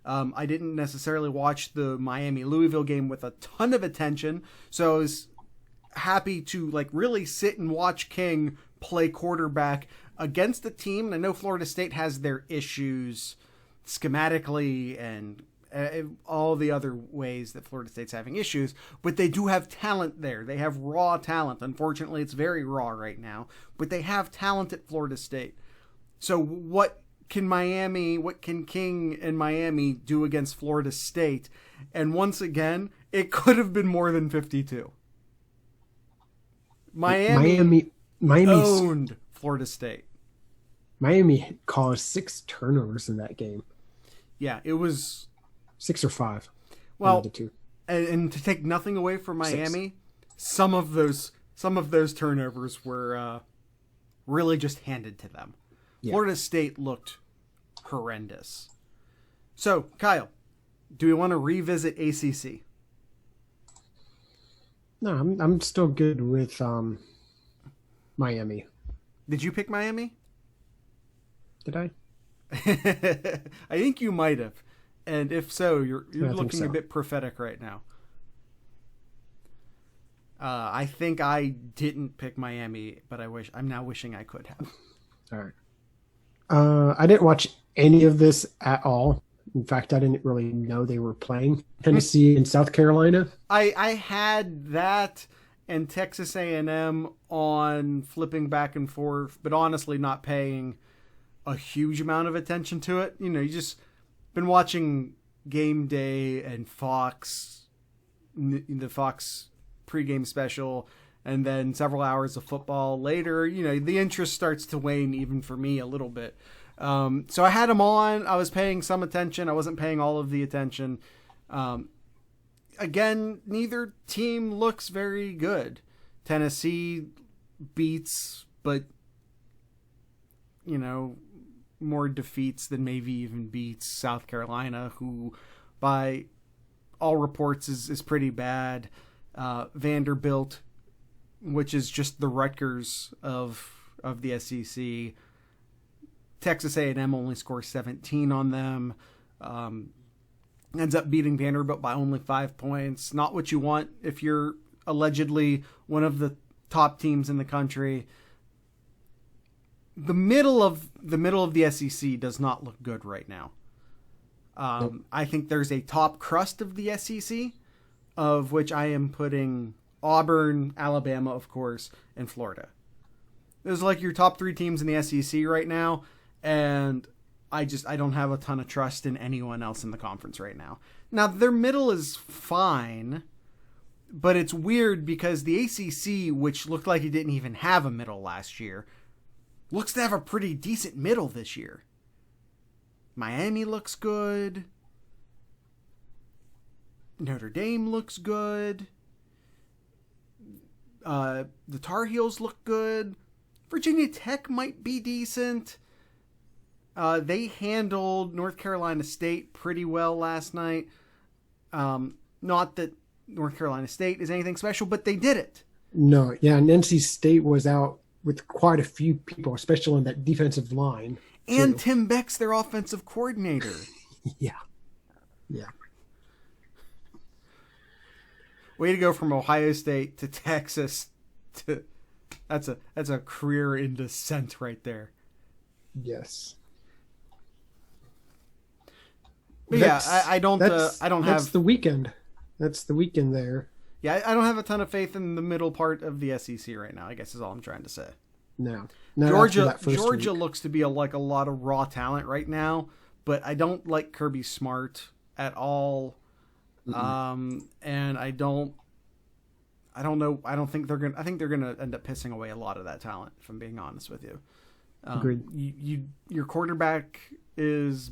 I didn't necessarily watch the Miami-Louisville game with a ton of attention, so I was happy to really sit and watch King play quarterback against a team. And I know Florida State has their issues schematically and all the other ways that Florida State's having issues, but they do have talent there. They have raw talent. Unfortunately, it's very raw right now, but they have talent at Florida State. So what can King and Miami do against Florida State? And once again, it could have been more than 52. Miami owned Florida State. Miami caused 6 turnovers in that game. Yeah, it was 6 or 5. Well, and to take nothing away from Miami, 6. Some of those turnovers were really just handed to them. Yeah. Florida State looked horrendous. So, Kyle, do we want to revisit ACC? No, I'm still good with Miami. Did you pick Miami? Did I? I think you might have. And if so, you're looking a bit prophetic right now. I think I didn't pick Miami, but I'm now wishing I could have. All right. I didn't watch any of this at all. In fact, I didn't really know they were playing Tennessee and South Carolina. I had that and Texas A&M on flipping back and forth, but honestly not paying a huge amount of attention to it. You just been watching Game Day and the Fox pregame special, and then several hours of football later, the interest starts to wane even for me a little bit. So I had them on. I was paying some attention. I wasn't paying all of the attention. Again, neither team looks very good. Tennessee beats, but, more defeats than maybe even beats South Carolina, who by all reports is pretty bad. Vanderbilt, which is just the Rutgers of the SEC. Texas A&M only scores 17 on them. Ends up beating Vanderbilt by only 5 points. Not what you want if you're allegedly one of the top teams in the country. The middle of the SEC does not look good right now. I think there's a top crust of the SEC, of which I am putting Auburn, Alabama, of course, and Florida. Those are your top 3 teams in the SEC right now, and I don't have a ton of trust in anyone else in the conference right now. Now, their middle is fine, but it's weird because the ACC, which looked like it didn't even have a middle last year, looks to have a pretty decent middle this year. Miami looks good. Notre Dame looks good. The Tar Heels look good. Virginia Tech might be decent. They handled North Carolina State pretty well last night. Not that North Carolina State is anything special, but they did it. No, yeah, and NC State was out with quite a few people, especially on that defensive line. And too. Tim Beck's their offensive coordinator. Yeah. Way to go from Ohio State to Texas. That's a career in descent right there. Yes. But I don't have. That's the weekend. That's the weekend there. Yeah, I don't have a ton of faith in the middle part of the SEC right now, I guess is all I'm trying to say. No. Not after that first Georgia week. looks to be like a lot of raw talent right now, but I don't like Kirby Smart at all. And I don't know. I think they're gonna end up pissing away a lot of that talent, if I'm being honest with you. Agreed. Your quarterback is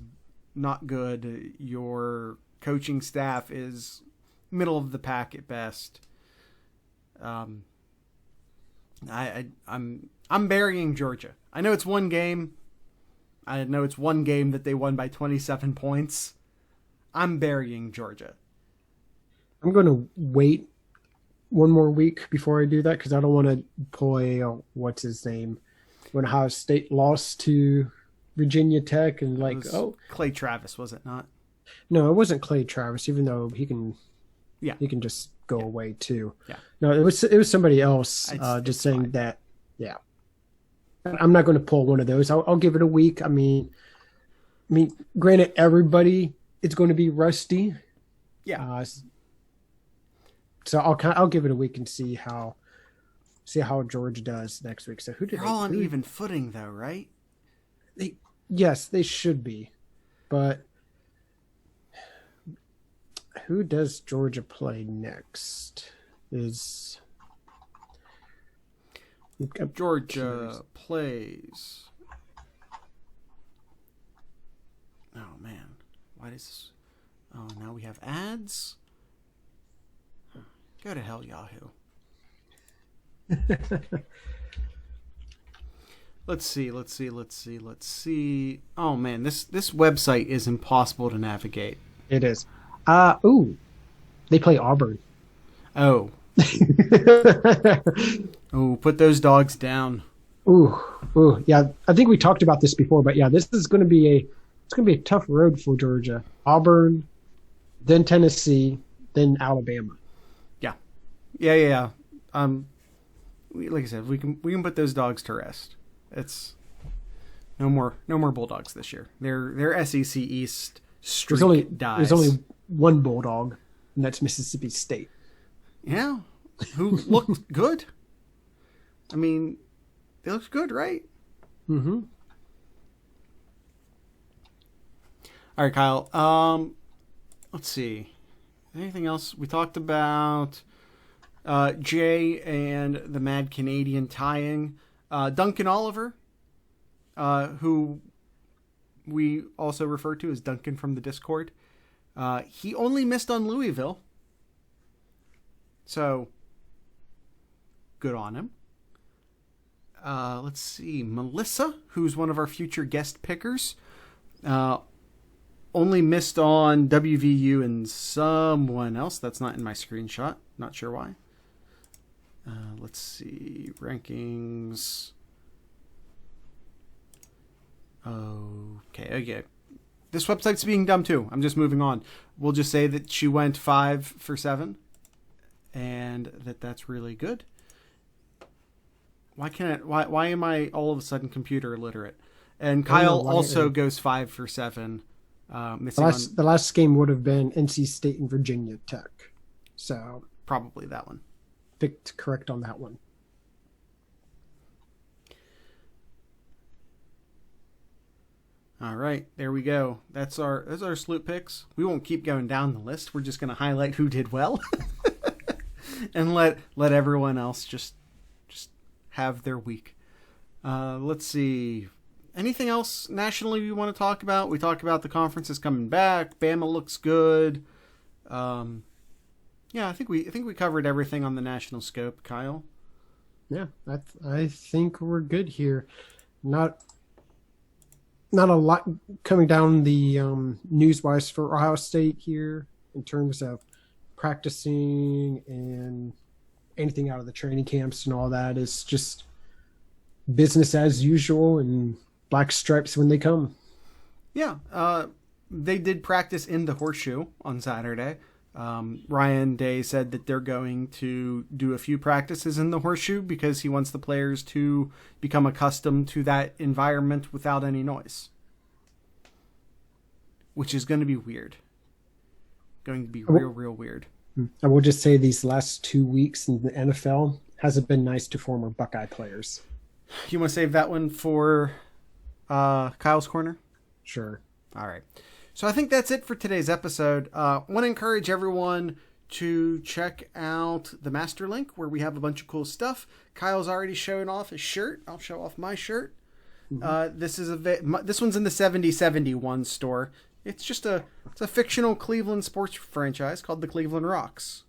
not good. Your coaching staff is middle of the pack at best. I'm burying Georgia. I know it's one game. I know it's one game that they won by 27 points. I'm burying Georgia. I'm going to wait one more week before I do that because I don't want to pull what's his name when Ohio State lost to Virginia Tech and Clay Travis, was it not? No, it wasn't Clay Travis, even though he can just go away too. Yeah. No, it was somebody else just saying fine. That. Yeah. I'm not going to pull one of those. I'll give it a week. I mean, granted, everybody is going to be rusty. Yeah. So I'll give it a week and see how George does next week. So they're all on even footing though, right? Yes, they should be, but who does Georgia play next? Georgia plays. Oh man, why does this? Oh, now we have ads. Go to hell, Yahoo. Let's see. Oh man, this website is impossible to navigate. It is. They play Auburn. Oh. Oh, put those dogs down. Ooh, yeah. I think we talked about this before, but yeah, this is going to be a tough road for Georgia. Auburn, then Tennessee, then Alabama. Yeah. Like I said, we can put those dogs to rest. It's no more Bulldogs this year. Their SEC East streak dies. There's only one Bulldog, and that's Mississippi State. Yeah, who looked good. I mean, they looked good, right? Mm-hmm. All right, Kyle. Let's see. Anything else? We talked about Jay and the Mad Canadian tying. Duncan Oliver, who we also refer to as Duncan from the Discord. He only missed on Louisville. So, good on him. Let's see. Melissa, who's one of our future guest pickers, only missed on WVU and someone else. That's not in my screenshot. Not sure why. Let's see. Rankings. Okay. This website's being dumb too. I'm just moving on. We'll just say that she went 5 for 7. And that's really good. Why am I all of a sudden computer illiterate? And Kyle also goes 5 for 7. The last game would have been NC State and Virginia Tech. So probably that one. Picked correct on that one. All right, there we go. That's our SlooPicks. We won't keep going down the list. We're just going to highlight who did well, and let everyone else just have their week. Let's see. Anything else nationally we want to talk about? We talked about the conferences coming back. Bama looks good. Yeah, I think we covered everything on the national scope, Kyle. Yeah, I think we're good here. Not a lot coming down the news-wise for Ohio State here in terms of practicing and anything out of the training camps and all that. It's just business as usual and black stripes when they come. Yeah, they did practice in the Horseshoe on Saturday. Ryan Day said that they're going to do a few practices in the Horseshoe because he wants the players to become accustomed to that environment without any noise. Which is going to be weird. Going to be real weird. I will just say these last 2 weeks in the NFL hasn't been nice to former Buckeye players. You want to save that one for Kyle's Corner? Sure. All right. So I think that's it for today's episode. Want to encourage everyone to check out the master link where we have a bunch of cool stuff. Kyle's already showing off his shirt. I'll show off my shirt. Mm-hmm. This one's in the 7071 store. It's a fictional Cleveland sports franchise called the Cleveland Rocks.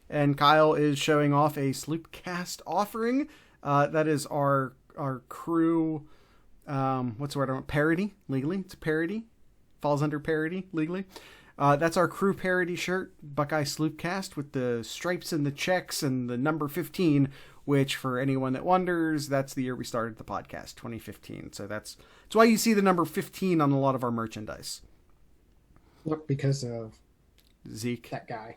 And Kyle is showing off a SlooPcast offering. That is our crew. What's the word I want? Parody legally. It's a parody. Falls under parody legally. That's our crew parody shirt, Buckeye SlooPcast, with the stripes and the checks and the number 15, which for anyone that wonders, that's the year we started the podcast, 2015. So that's why you see the number 15 on a lot of our merchandise. Look, because of Zeke, that guy.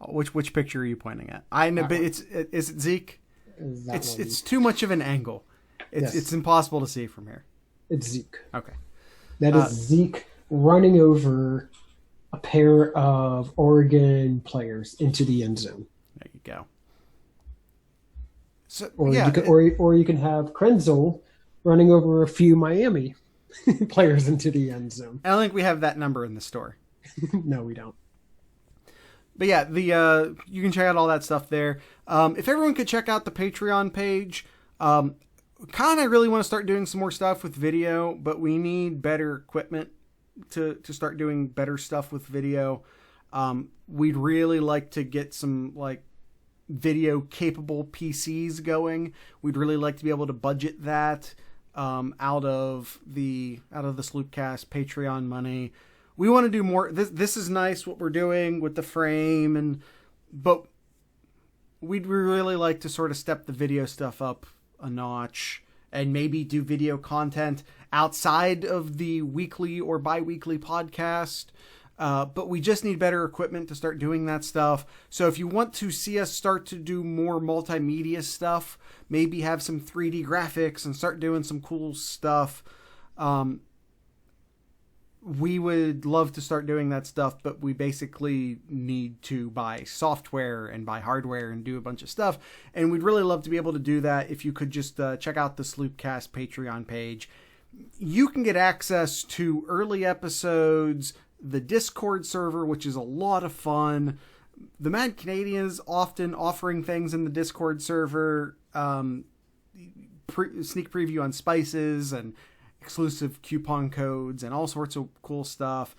Which picture are you pointing at? I know, but is it Zeke? It's too much of an angle. It's impossible to see from here. It's Zeke. Okay. That is Zeke running over a pair of Oregon players into the end zone. There you go. So, or you can have Krenzel running over a few Miami players into the end zone. I don't think we have that number in the store. No, we don't. But yeah, you can check out all that stuff there. If everyone could check out the Patreon page, Kyle and I really want to start doing some more stuff with video, but we need better equipment to start doing better stuff with video. We'd really like to get some video capable PCs going. We'd really like to be able to budget that out of the SlooPcast Patreon money. We want to do more. This is nice what we're doing with the frame, but we'd really like to sort of step the video stuff up a notch and maybe do video content outside of the weekly or bi-weekly podcast. But we just need better equipment to start doing that stuff. So if you want to see us start to do more multimedia stuff, maybe have some 3D graphics and start doing some cool stuff, we would love to start doing that stuff, but we basically need to buy software and buy hardware and do a bunch of stuff. And we'd really love to be able to do that. If you could just check out the SlooPcast Patreon page, you can get access to early episodes, the Discord server, which is a lot of fun. The Mad Canadian is often offering things in the Discord server, sneak preview on spices and exclusive coupon codes and all sorts of cool stuff.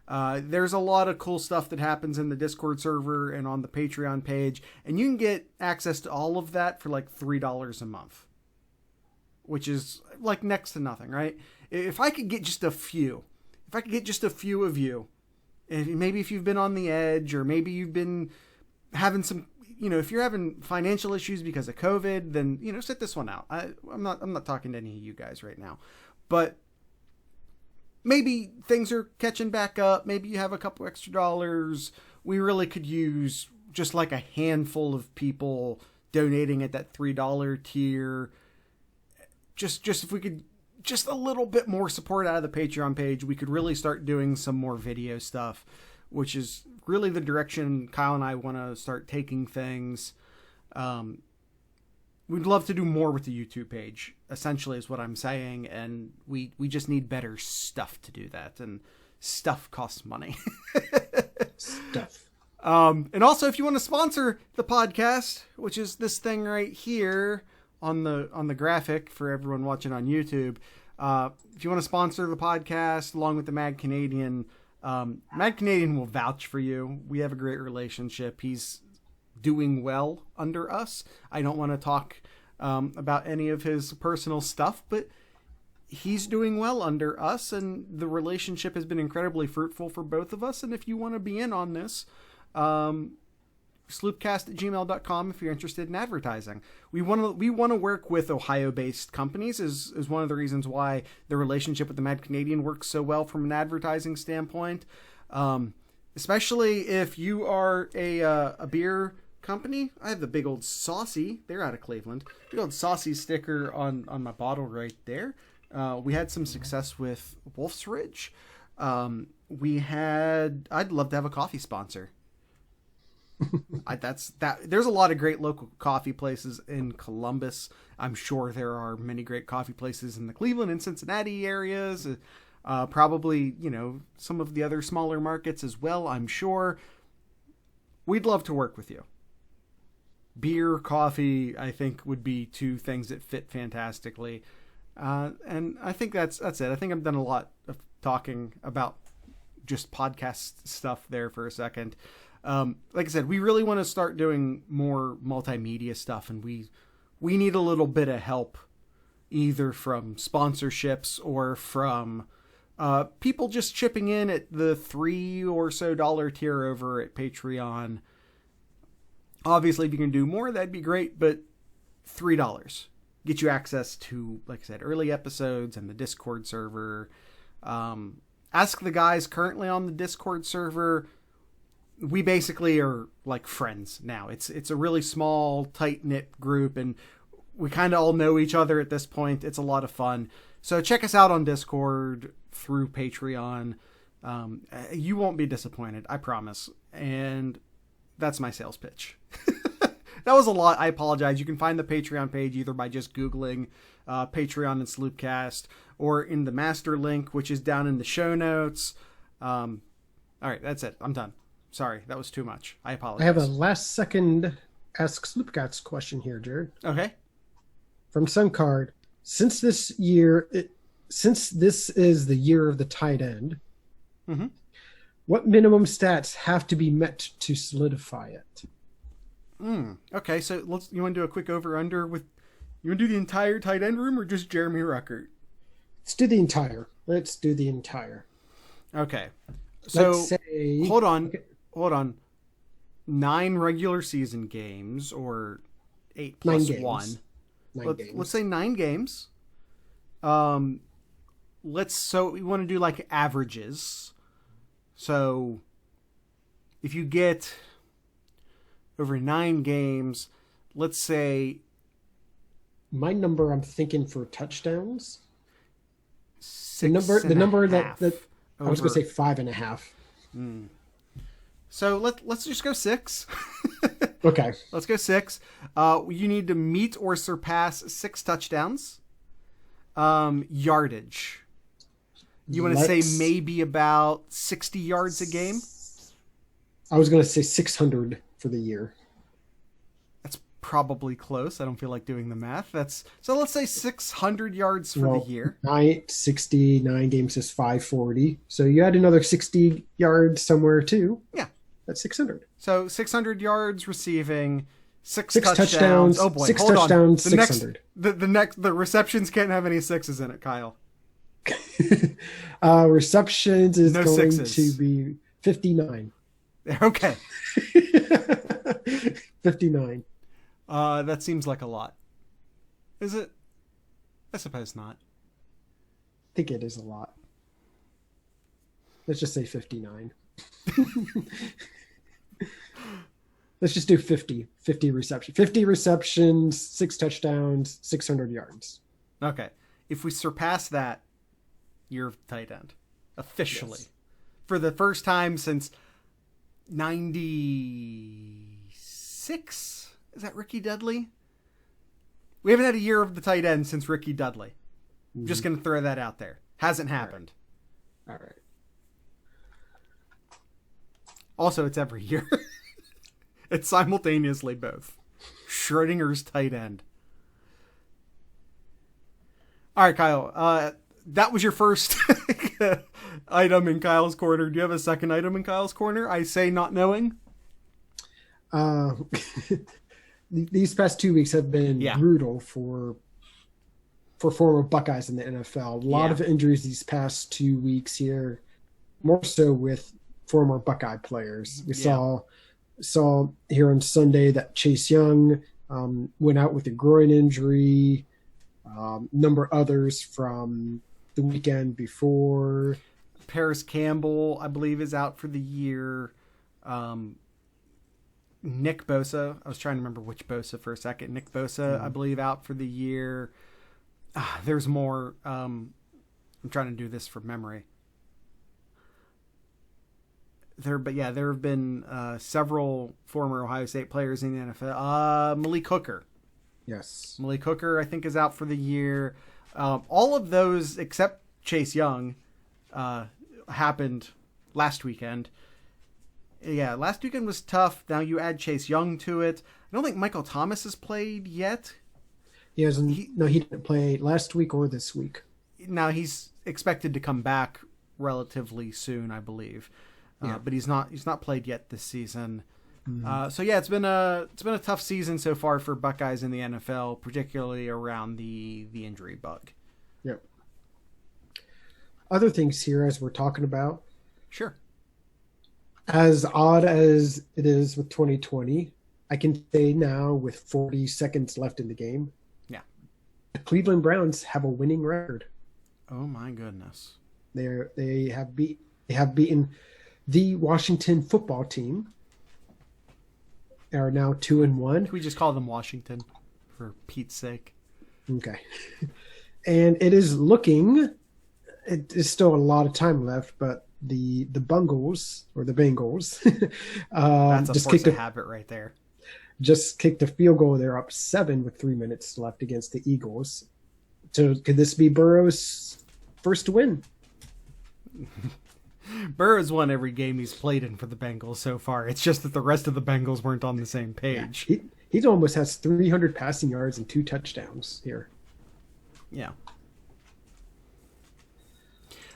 There's a lot of cool stuff that happens in the Discord server and on the Patreon page, and you can get access to all of that for $3 a month, which is next to nothing, right? If I could get just a few of you, and maybe if you've been on the edge, or maybe you've been having some, if you're having financial issues because of COVID, then, sit this one out. I'm not talking to any of you guys right now. But maybe things are catching back up. Maybe you have a couple extra dollars. We really could use just a handful of people donating at that $3 tier. Just if we could, just a little bit more support out of the Patreon page, we could really start doing some more video stuff, which is really the direction Kyle and I want to start taking things. We'd love to do more with the YouTube page, essentially is what I'm saying, and we just need better stuff to do that, and stuff costs money. Stuff. And also, if you want to sponsor the podcast, which is this thing right here on the graphic for everyone watching on YouTube, if you want to sponsor the podcast along with the Mad Canadian, Mad Canadian will vouch for you. We have a great relationship. He's doing well under us. I don't want to talk about any of his personal stuff, but he's doing well under us, and the relationship has been incredibly fruitful for both of us. And if you want to be in on this, sloopcast@gmail.com if you're interested in advertising. We want to work with Ohio-based companies is one of the reasons why the relationship with the Mad Canadian works so well from an advertising standpoint. Especially if you are a beer company. I have the big old Saucy. They're out of Cleveland. Big old Saucy sticker on my bottle right there. We had some success with Wolf's Ridge. I'd love to have a coffee sponsor. There's a lot of great local coffee places in Columbus. I'm sure there are many great coffee places in the Cleveland and Cincinnati areas. Probably, some of the other smaller markets as well, I'm sure. We'd love to work with you. Beer, coffee, I think would be two things that fit fantastically. And I think that's it. I think I've done a lot of talking about just podcast stuff there for a second. Like I said, we really want to start doing more multimedia stuff, and we need a little bit of help, either from sponsorships or from people just chipping in at the $3 or so tier over at Patreon. Obviously, if you can do more, that'd be great, but $3 get you access to, like I said, early episodes and the Discord server. Ask the guys currently on the Discord server. We basically are like friends now. It's a really small, tight-knit group, and we kind of all know each other at this point. It's a lot of fun. So check us out on Discord through Patreon. You won't be disappointed, I promise. And that's my sales pitch. That was a lot. I apologize. You can find the Patreon page either by just Googling Patreon and SlooPcast, or in the master link, which is down in the show notes. All right, that's it. I'm done. Sorry, that was too much. I apologize. I have a last second Ask SlooPcast question here, Jared. Okay. From Suncard. Since this is the year of the tight end, mm-hmm. What minimum stats have to be met to solidify it? Okay, so you want to do a quick over-under with... You want to do the entire tight end room or just Jeremy Ruckert? Let's do the entire. Okay. So, let's say... Hold on. 9 regular season games, or 8 plus 1. Let's say 9 games. So we want to do like averages. So if you get over 9 games, let's say... My number, I'm thinking for touchdowns. 6.5. The number that I was going to say 5.5. So let's just go 6. Okay. Let's go 6. You need to meet or surpass 6 touchdowns. Yardage. You want to say maybe about 60 yards a game? I was going to say 600 for the year. That's probably close. I don't feel like doing the math. So let's say 600 yards for the year. 69 games is 540. So you add another 60 yards somewhere too. Yeah. That's 600. So 600 yards receiving, 6 touchdowns. Oh boy, 6 hold touchdowns, on. 600. The receptions can't have any 6s in it, Kyle. Receptions is no going 6s. to be 59. Okay. 59. That seems like a lot. Is it? I suppose not. I think it is a lot. Let's just say 59. Let's just do 50 receptions. 50 receptions, 6 touchdowns, 600 yards. Okay. If we surpass that, you're tight end. Officially. Yes. For the first time since 96? Is that Ricky Dudley? We haven't had a year of the tight end since Ricky Dudley. Mm-hmm. Just going to throw that out there. Hasn't happened. All right. Also, it's every year. It's simultaneously both. Schrodinger's tight end. All right, Kyle. That was your first item in Kyle's Corner. Do you have a second item in Kyle's Corner? I say not knowing. These past 2 weeks have been brutal for former Buckeyes in the NFL. A lot of injuries these past 2 weeks here, more so with former Buckeye players. We saw here on Sunday that Chase Young went out with a groin injury. Number others from the weekend before. Paris Campbell, I believe, is out for the year. Nick Bosa, I was trying to remember which Bosa for a second. Nick Bosa, I believe, out for the year. There's more. I'm trying to do this from memory. there have been several former Ohio State players in the NFL. Malik Hooker. Yes. Malik Hooker, I think, is out for the year. All of those, except Chase Young, happened last weekend. Yeah, last weekend was tough. Now you add Chase Young to it. I don't think Michael Thomas has played yet. He hasn't. He didn't play last week or this week. Now he's expected to come back relatively soon, I believe. Yeah. But he's not played yet this season. Mm-hmm. So yeah, it's been a tough season so far for Buckeyes in the NFL, particularly around the injury bug. Yep. Other things here, as we're talking about. Sure. As odd as it is with 2020, I can say now with 40 seconds left in the game, yeah, the Cleveland Browns have a winning record. Oh my goodness. They have beaten the Washington football team. They are now 2-1. Can we just call them Washington for Pete's sake? Okay. And it is looking, it is still a lot of time left, but the Bungles or the Bengals That's a just force of habit right there. Just kicked a field goal. They're up 7 with 3 minutes left against the Eagles. So could this be Burrow's first win? Burrow's won every game he's played in for the Bengals so far. It's just that the rest of the Bengals weren't on the same page. Yeah, he almost has 300 passing yards and 2 touchdowns here. Yeah.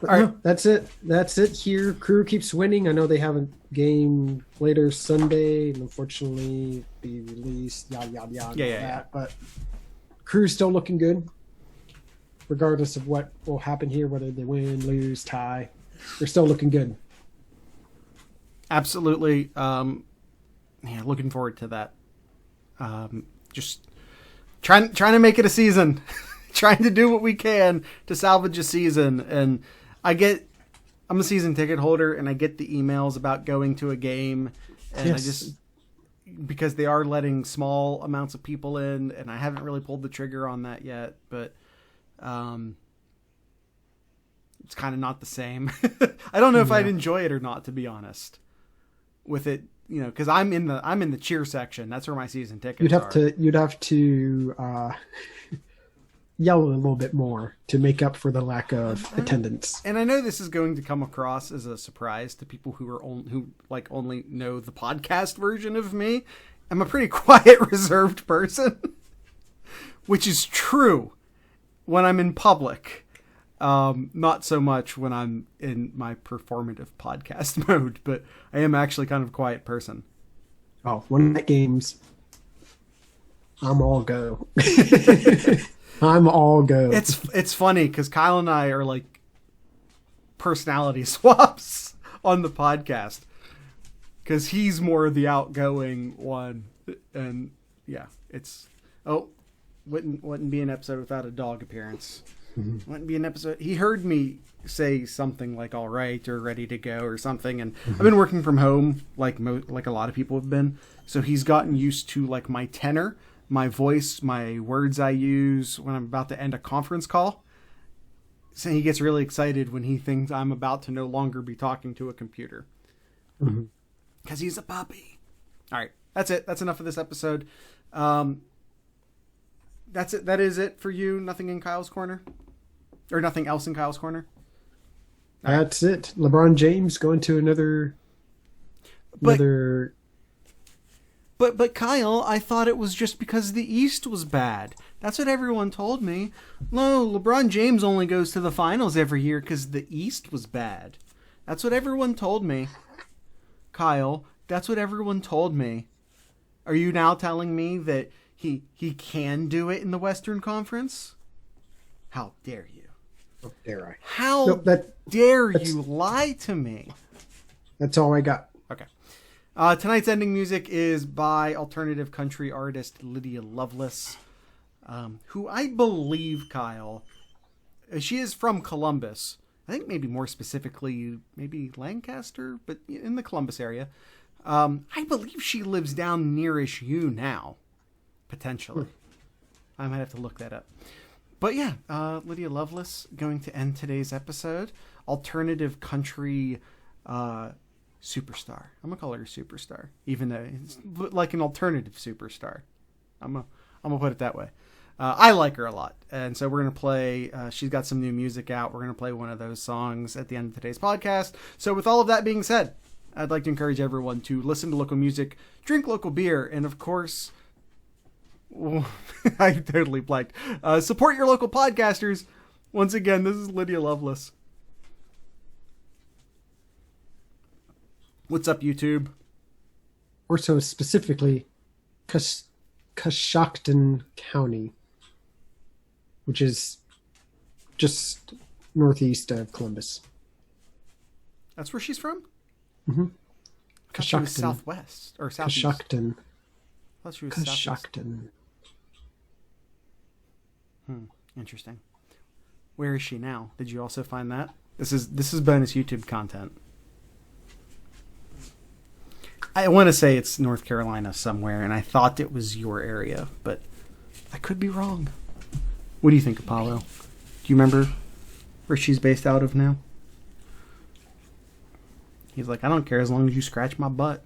But all right. No, that's it here. Crew keeps winning. I know they have a game later Sunday, and unfortunately be released, yada yada yada. Yeah. But Crew's still looking good, regardless of what will happen here, whether they win, lose, tie. They're still looking good. Absolutely. Looking forward to that. Just trying to make it a season. Trying to do what we can to salvage a season. And I'm a season ticket holder, and I get the emails about going to a game, and yes. because they are letting small amounts of people in, and I haven't really pulled the trigger on that yet, but it's kind of not the same. I don't know if I'd enjoy it or not, to be honest. With it, because I'm in the cheer section. That's where my season tickets are. You'd have to yell a little bit more to make up for the lack of attendance. And I know this is going to come across as a surprise to people who only know the podcast version of me. I'm a pretty quiet, reserved person, which is true when I'm in public. Not so much when I'm in my performative podcast mode, but I am actually kind of a quiet person. Oh, when at games, I'm all go. I'm all go. It's funny because Kyle and I are like personality swaps on the podcast because he's more the outgoing one, and yeah, wouldn't be an episode without a dog appearance. Mm-hmm. Wouldn't be an episode. He heard me say something like "all right" or "ready to go" or something, and I've been working from home like a lot of people have been, so he's gotten used to like my tenor, my voice, my words I use when I'm about to end a conference call. So he gets really excited when he thinks I'm about to no longer be talking to a computer. Because he's a puppy. All right. That's it. That's enough of this episode. That's it. That is it for you. Nothing in Kyle's corner? Or nothing else in Kyle's corner? That's it. LeBron James going to another... But Kyle, I thought it was just because the East was bad. That's what everyone told me. No, LeBron James only goes to the finals every year because the East was bad. That's what everyone told me. Kyle, that's what everyone told me. Are you now telling me that he can do it in the Western Conference? How dare you? How dare I? How dare you lie to me? That's all I got. Okay. Tonight's ending music is by alternative country artist Lydia Lovelace, who I believe, Kyle, she is from Columbus. I think maybe more specifically, maybe Lancaster, but in the Columbus area. I believe she lives down nearish you now, potentially. I might have to look that up. But yeah, Lydia Lovelace going to end today's episode. Alternative country superstar. I'm gonna call her a superstar, even though it's like an alternative superstar. I'm gonna put it that way. I like her a lot, and so we're gonna play. She's got some new music out. We're gonna play one of those songs at the end of today's podcast. So, with all of that being said, I'd like to encourage everyone to listen to local music, drink local beer, and of course, I totally blanked. Support your local podcasters. Once again, this is Lydia Lovelace. What's up, YouTube? Or so specifically, Coshocton County, which is just northeast of Columbus. That's where she's from? Mm-hmm. Coshocton. Southwest or southeast. Coshocton. I thought she was Coshocton. Interesting. Where is she now? Did you also find that? This is bonus YouTube content. I want to say it's North Carolina somewhere, and I thought it was your area, but I could be wrong. What do you think, Apollo? Do you remember where she's based out of now? He's like, I don't care as long as you scratch my butt.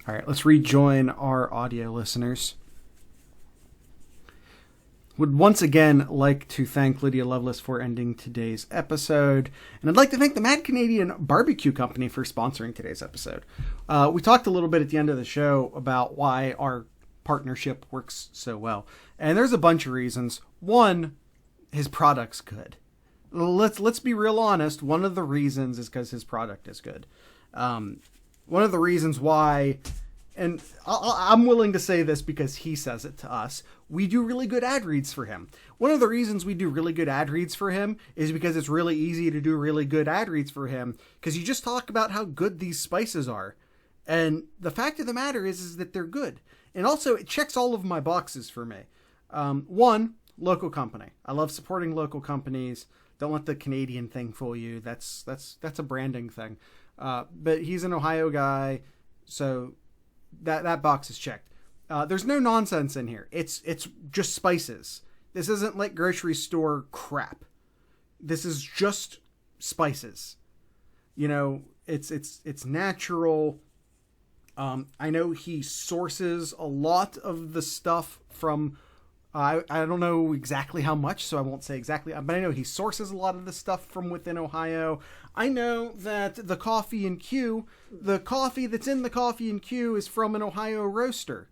All right, let's rejoin our audio listeners. Would once again like to thank Lydia Lovelace for ending today's episode. And I'd like to thank the Mad Canadian Barbecue Company for sponsoring today's episode. We talked a little bit at the end of the show about why our partnership works so well. And there's a bunch of reasons. One, his product's good. Let's be real honest. One of the reasons is because his product is good. One of the reasons why, and I'm willing to say this because he says it to us, we do really good ad reads for him. One of the reasons we do really good ad reads for him is because it's really easy to do really good ad reads for him because you just talk about how good these spices are. And the fact of the matter is that they're good. And also, it checks all of my boxes for me. One, local company. I love supporting local companies. Don't let the Canadian thing fool you. That's a branding thing. But he's an Ohio guy, so that box is checked. There's no nonsense in here. It's just spices. This isn't like grocery store crap. This is just spices. You know, it's natural. I know he sources a lot of the stuff from, I don't know exactly how much, so I won't say exactly, but I know he sources a lot of the stuff from within Ohio. I know that the coffee and Q, the coffee that's in the coffee and Q is from an Ohio roaster.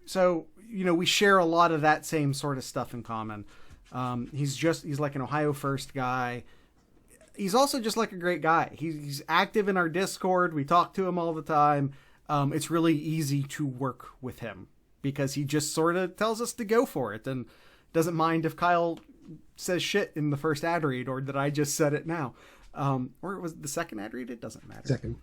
So, you know, we share a lot of that same sort of stuff in common. He's like an Ohio first guy. He's also just like a great guy. He's active in our Discord. We talk to him all the time. It's really easy to work with him because he just sort of tells us to go for it and doesn't mind if Kyle says shit in the first ad read or that I just said it now. Or was it the second ad read? It doesn't matter. Second.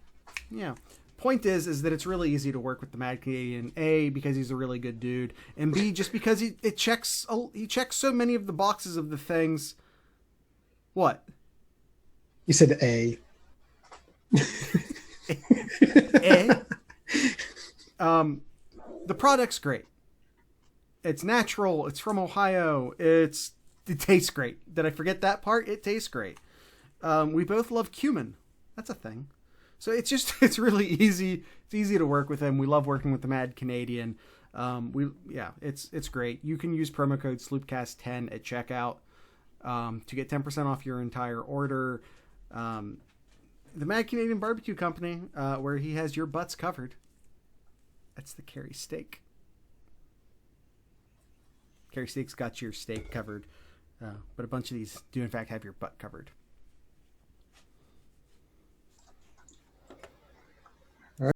Yeah. Point is that it's really easy to work with the Mad Canadian. A, because he's a really good dude, and B, just because he checks so many of the boxes of the things. What? You said A. A. The product's great. It's natural. It's from Ohio. It tastes great. Did I forget that part? It tastes great. We both love cumin. That's a thing. So it's really easy. It's easy to work with him. We love working with the Mad Canadian. It's great. You can use promo code SlooPcast10 at checkout to get 10% off your entire order. The Mad Canadian Barbecue Company, where he has your butts covered. That's the Carrie Steak. Carrie Steak's got your steak covered, but a bunch of these do in fact have your butt covered.